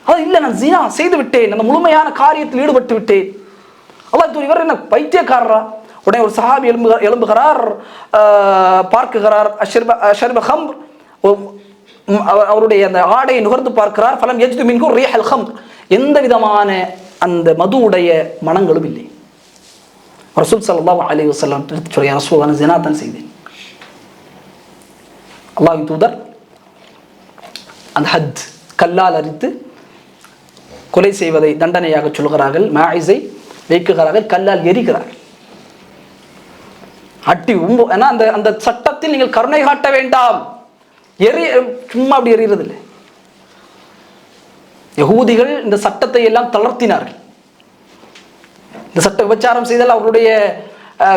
அது இல்லை, நான் ஜினா செய்து விட்டேன், அந்த முழுமையான காரியத்தில் ஈடுபட்டு விட்டேன். அல்லாஹ் இவர் என்ன பைத்தியக்காரரா? உடனே ஒரு சஹாபி எழும்புகிறார், பார்க்குகிறார், அவருடைய அந்த ஆடையை நுகர்ந்து பார்க்கிறார். ஃபலம் யஜ்து மின்ஹு ரீஹல் ஹம்ர், எந்த விதமான அந்த மதுவுடைய மனங்களும் இல்லை. ரசூல் ஸல்லல்லாஹு அலைஹி வஸல்லம் சொல்றாங்க, யா ரசூலல்லாஹ், நான் ஜினா தான் செய்தேன். அல்லாஹ்வின் தூதர் அந்த ஹத், கல்லால் அரித்து கொலை செய்வதை தண்டனையாக சொல்கிறார்கள். மாயிஸை வைக்குகிறார்கள், கல்லால் எரிகிறார்கள். அட்டி ஏன்னா அந்த அந்த சட்டத்தில் நீங்கள் கருணை காட்ட வேண்டாம். சும்மா அப்படி எறிகிறது இல்லை. யகூதிகள் இந்த சட்டத்தை எல்லாம் தளர்த்தினார்கள். இந்த சட்ட விபச்சாரம் செய்தால் அவருடைய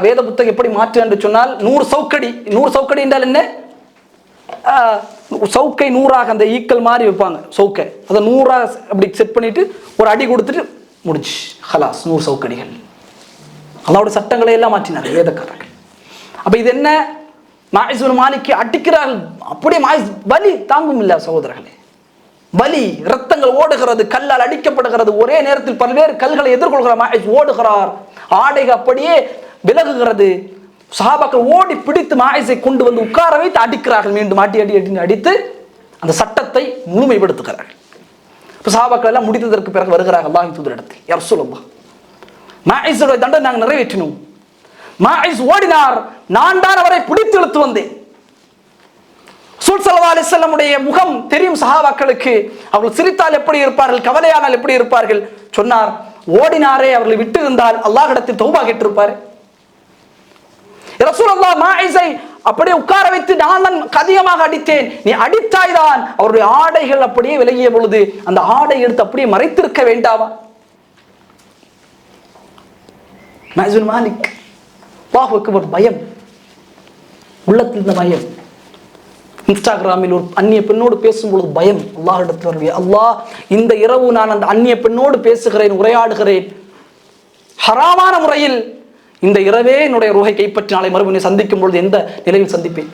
வேத புத்தகம் எப்படி மாற்று என்று சொன்னால் 100 சவுக்கடி. 100 சவுக்கடி என்றால் என்ன? சவுக்கை 100ஆக அந்த ஈக்கள் மாதிரி வைப்பாங்க சவுக்கை, அதை 100ஆக அப்படி செட் பண்ணிட்டு ஒரு அடி கொடுத்துட்டு முடிச்சு ஹலாஸ் 100 சவுக்கடிகள். அல்லாஹ்வுடைய சட்டங்களை எல்லாம் மாற்றினார்கள் வேதக்காரர்கள். அப்ப இது என்ன? மாயிஸ் பின் மாலிக் அடிக்கிறார்கள், அப்படியே மாயிஸ் வலி தாங்கும் இல்ல சகோதரர்களே, வலி, ரத்தங்கள் ஓடுகிறது, கல்லால் அடிக்கப்படுகிறது. ஒரே நேரத்தில் பல்வேறு கல்களை எதிர்கொள்கிறார் மாயிஸ், ஓடுகிறார், ஆடைகள் அப்படியே விலகுகிறது. சஹாபாக்கள் ஓடி பிடித்து மாயிஸை கொண்டு வந்து உட்கார வைத்து அடிக்கிறார்கள். மீண்டும் அடி அடி அடி அடித்து அந்த சட்டத்தை முழுமைப்படுத்துகிறார்கள். இப்போ சஹாபாக்கள் எல்லாம் முடித்ததற்கு பிறகு வருகிறார்கள் அல்லாஹ்வின் தூதரிடத்தில், யா ரசூலல்லாஹ், மாயிஸுடைய தண்டனை நாங்கள் நிறைவேற்றினோம். மாயிஸ் ஓடினார், நான் தான் அவரை பிடித்து இழுத்து வந்தேன். ரசூல் ஸல்லல்லாஹு அலைஹி வஸல்லம் உடைய முகம் தெரியும் சஹாபாக்களுக்கு. அவர்கள் சிரித்தால் எப்படி இருப்பார்கள், கவலையானால் எப்படி இருப்பார்கள். சொன்னார், ஓடினாரே, அவர்களை விட்டு இருந்தால் அல்லாஹ்விடத்தில் தௌபா கேட்டிருப்பார். ரசூலுல்லாஹ் மாயிஸை அப்படியே உட்கார வைத்து, நான் தான் அதிகமாக அடித்தேன், நீ அடித்தாய்தான். அவருடைய ஆடைகள் அப்படியே விலகிய பொழுது அந்த ஆடை எடுத்து அப்படியே மறைத்திருக்க வேண்டாமா? மாயிஸ் பின் மாலிக், அல்லாஹ்வுக்கு ஒரு பயம், உள்ளத்தில் இந்த பயம். இன்ஸ்டாகிராமில் ஒரு அந்நிய பெண்ணோடு பேசும்பொழுது பயம், அல்லாஹ்விடத்தில் வருவேன், அல்லாஹ் இந்த இரவு நான் அந்த அந்நிய பெண்ணோடு பேசுகிறேன், உரையாடுகிறேன் ஹராமான முறையில், இந்த இரவே என்னுடைய ரூஹை கைப்பற்றி நாளை மறுபடியும் சந்திக்கும் பொழுது எந்த நிலையில் சந்திப்பேன்?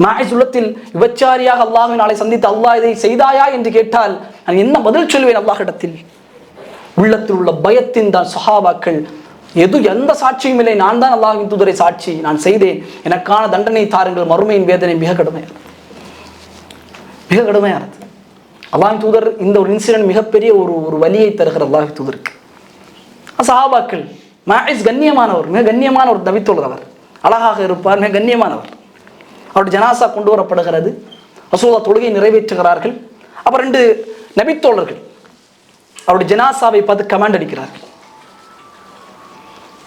மாயிஸ் உள்ளத்தில் விபச்சாரியாக அல்லாஹ்வை நாளை சந்தித்து, அல்லாஹ் இதை செய்தாயா என்று கேட்டால் நான் என்ன பதில் சொல்வேன் அல்லாஹ்விடத்தில்? உள்ளத்தில் உள்ள பயத்தின் தான் சஹாபாக்கள், எந்த சாட்சியும் இல்லை, நான் தான் அல்லாஹ்வின் தூதரை சாட்சி, நான் செய்தேன், எனக்கான தண்டனை தாருங்கள், மறுமையின் வேதனை மிக கடுமையானது, மிக கடுமையானது. அல்லாஹ்வின் தூதர் இந்த ஒரு இன்சிடென்ட் மிகப்பெரிய ஒரு வலியை தருகிற அல்லாஹ்வின் தூதருக்கு. சஹாபாக்கள், மாயிஸ் கண்ணியமானவர், மிக கண்ணியமான ஒரு நபித்தோழர், அவர் அழகாக இருப்பார், மிக கண்ணியமானவர். அவருடைய ஜனாசா கொண்டு வரப்படுகிறது, ரசூலுல்லாஹ் தொழுகை நிறைவேற்றுகிறார்கள். அப்ப 2 நபித்தோழர்கள் அவருடைய ஜனாசாவை பார்த்து கமாண்ட் அடிக்கிறார்கள்.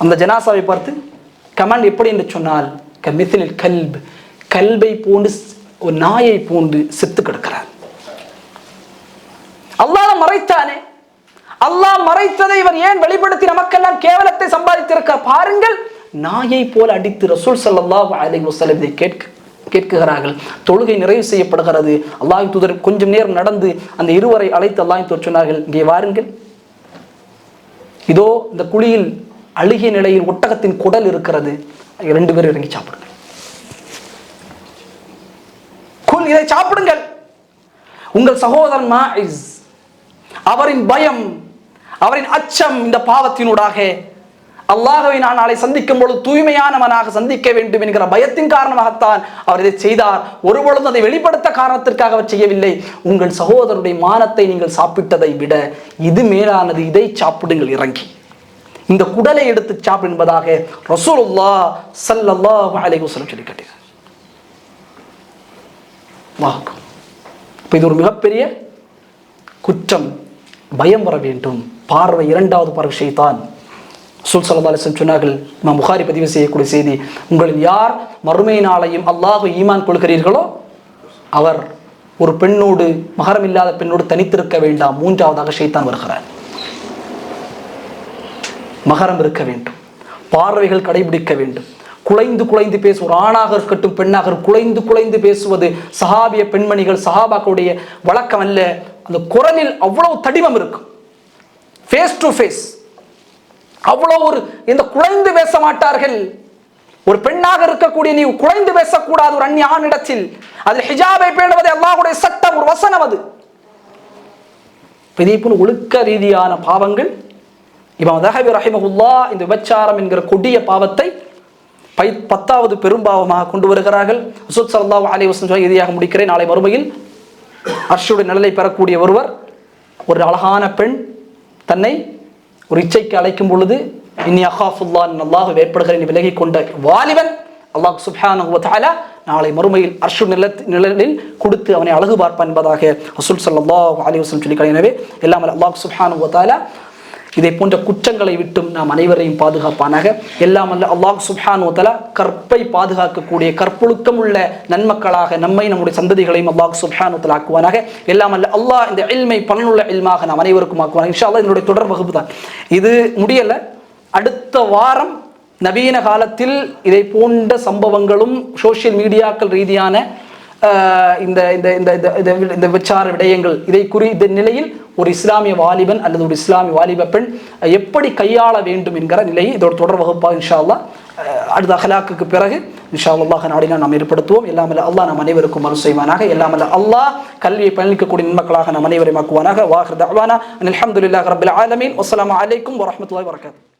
அந்த ஜனாசாவை பார்த்து கமாண்ட் எப்படி என்று சொன்னால், கமித்லில் கல்ப், கல்பை போன்று, ஒரு நாயை போன்று செத்து கிடக்கிறார். அல்லாஹ் மறைத்தானே, அல்லாஹ் மறைத்ததை இவர் ஏன் வெளிப்படுத்தி நமக்கெல்லாம் கேவலத்தை சம்பாதித்திருக்க பாருங்கள். நாயை போல அடித்து ரசூல் ஸல்லல்லாஹு அலைஹி வஸல்லம் இதை கேட்கிறார்கள். தொழுகை நிறைவு செய்யப்படுகிறது. அல்லாஹ்வின் தூதர் கொஞ்சம் நேரம் நடந்து அந்த இருவரை அழைத்து அல்லாஹ்வின் தூதர் சொன்னார்கள், இங்கே வாருங்கள், இதோ இந்த குழியில் அழுகிய நிலையில் ஒட்டகத்தின் குடல் இருக்கிறது, 2 பேர் இறங்கி சாப்பிடுங்கள், இதை சாப்பிடுங்கள். உங்கள் சகோதரன் மாயிஸ், அவரின் பயம், அவரின் அச்சம், இந்த பாவத்தினூடாக அல்லாஹ்வை நான் நாளை சந்திக்கும் பொழுது தூய்மையானவனாக சந்திக்க வேண்டும் என்கிற பயத்தின் காரணமாகத்தான் அவர் இதை செய்தார். ஒருபொழுதும் அதை வெளிப்படுத்த காரணத்திற்காக அவர் செய்யவில்லை. உங்கள் சகோதரருடைய மானத்தை நீங்கள் சாப்பிட்டதை விட இது மேலானது, இதை சாப்பிடுங்கள் இறங்கி, இந்த குடலை எடுத்து சாப்பிடு என்பதாக ரசூலுல்லாஹ் ஸல்லல்லாஹு அலைஹி வஸல்லம் சொல்லி காட்டினார். இது ஒரு மிகப்பெரிய குற்றம், பயம் வர வேண்டும். பார்வை, 2வது பார்வை ஷைத்தான். ரசூல் ஸல்லல்லாஹு அலைஹி வஸல்லம் சொன்னார்கள், இமாம் புகாரி பதிவு செய்யக்கூடிய செய்தி, உங்களில் யார் மறுமை நாளையும் அல்லாஹ்வை ஈமான் கொள்கிறீர்களோ அவர் ஒரு பெண்ணோடு, மஹரம் இல்லாத பெண்ணோடு தனித்திருக்க வேண்டாம். 3வதாக ஷைத்தான் வருகிறார். மகரம் இருக்க வேண்டும், பார்வைகள் கடைபிடிக்க வேண்டும், குலைந்து குலைந்து பேச, ஒரு ஆணாக இருக்கட்டும் பெண்ணாக குலைந்து குலைந்து பேசுவது சஹாபிய பெண்மணிகள் சஹாபாக்களுடைய வழக்கம் அல்ல. அந்த குரலில் அவ்வளவு தடிமம் இருக்கும். Face to face. அவ்வளோ ஒரு இந்த குழைந்து பேச மாட்டார்கள். ஒரு பெண்ணாக இருக்கக்கூடிய நீ குழைந்து பேசக்கூடாது ஒரு அந்நிய ஆணிடத்தில். அதில் ஹிஜாபை பேணுவது அல்லாஹ்வுடைய சட்டம், ஒரு வசனம் அது. இதே போல ஒழுக்க ரீதியான பாவங்கள் இமாம் தஹவி ரஹிமஹுல்லாஹ் இந்த விபச்சாரம் என்கிற கொடிய பாவத்தை 10வது பெரும்பாவமாக கொண்டு வருகிறார்கள். ரசூல் ஸல்லல்லாஹு அலைஹி வஸல்லம் இறுதியாக முடிக்கிறேன். நாளை மறுமையில் அர்ஷுடைய நிழலை பெறக்கூடிய ஒருவர், ஒரு அழகான பெண் தன்னை ஒரு இச்சைக்கு அழைக்கும் பொழுது இன்னி அகாஃபுல்லாஹ் அல்லாஹ் வேப்படுகிறேன் விலகி கொண்ட வாலிபன் அல்லாஹ் சுப்ஹானஹு வ தஆலா நாளை மறுமையில் அர்ஷு நிழலில் கொடுத்து அவனை அழகு பார்ப்பான் என்பதாக ரசூல் ஸல்லல்லாஹு அலைஹி வஸல்லம் சொல்லியிருக்கிறார். எனவே எல்லாம் அல்லாஹ் சுப்ஹானஹு வ தஆலா இதை போன்ற குற்றங்களை விட்டும் நாம் அனைவரையும் பாதுகாப்பானாக. எல்லாம் அல்ல அல்லாஹ் சுப்ஹானஹு வ தஆலா கற்பை பாதுகாக்கக்கூடிய கற்பொழுக்கம் உள்ள நன்மக்களாக நம்மை நம்முடைய சந்ததிகளையும் அல்லாஹ் சுப்ஹானஹு வ தஆலா ஆக்குவானாக. எல்லாம் அல்ல அல்லாஹ் இந்த இல்மை பலனுள்ள இல்மாக நாம் அனைவருக்கும் ஆக்குவானாக. இன்ஷா அல்லாஹ் என்னுடைய தொடர் வகுப்பு தான் இது. முடியலை, அடுத்த வாரம் நவீன காலத்தில் இதை போன்ற சம்பவங்களும் சோசியல் மீடியாக்கள் ரீதியான இந்த விசார விடயங்கள் இந்த நிலையில் ஒரு இஸ்லாமிய வாலிபன் அல்லது ஒரு இஸ்லாமிய வாலிப பெண் எப்படி கையாள வேண்டும் என்கிற நிலையை இதோட தொடர் வகுப்பாக இன்ஷா அல்லாஹ் அடுத்த அகலாக்குக்கு பிறகு இன்ஷா அல்லாஹ் நாடினா நாம் ஏற்படுத்துவோம். எல்லாமல்ல அல்லாஹ் நம் அனைவருக்கும் அருள் செய்வானாக. எல்லாமல்ல அல்லாஹ் கல்வியை பயணிக்கக்கூடிய நன்மக்களாக நம் அனைவரையும் ஆக்குவானாக. வாஹிர் தஅவானா அல்ஹம்துலில்லாஹி ரப்பில் ஆலமீன். வஸ்ஸலாமு அலைக்கும் வரஹ்மத்துல்லாஹி வபரகாத்துஹு.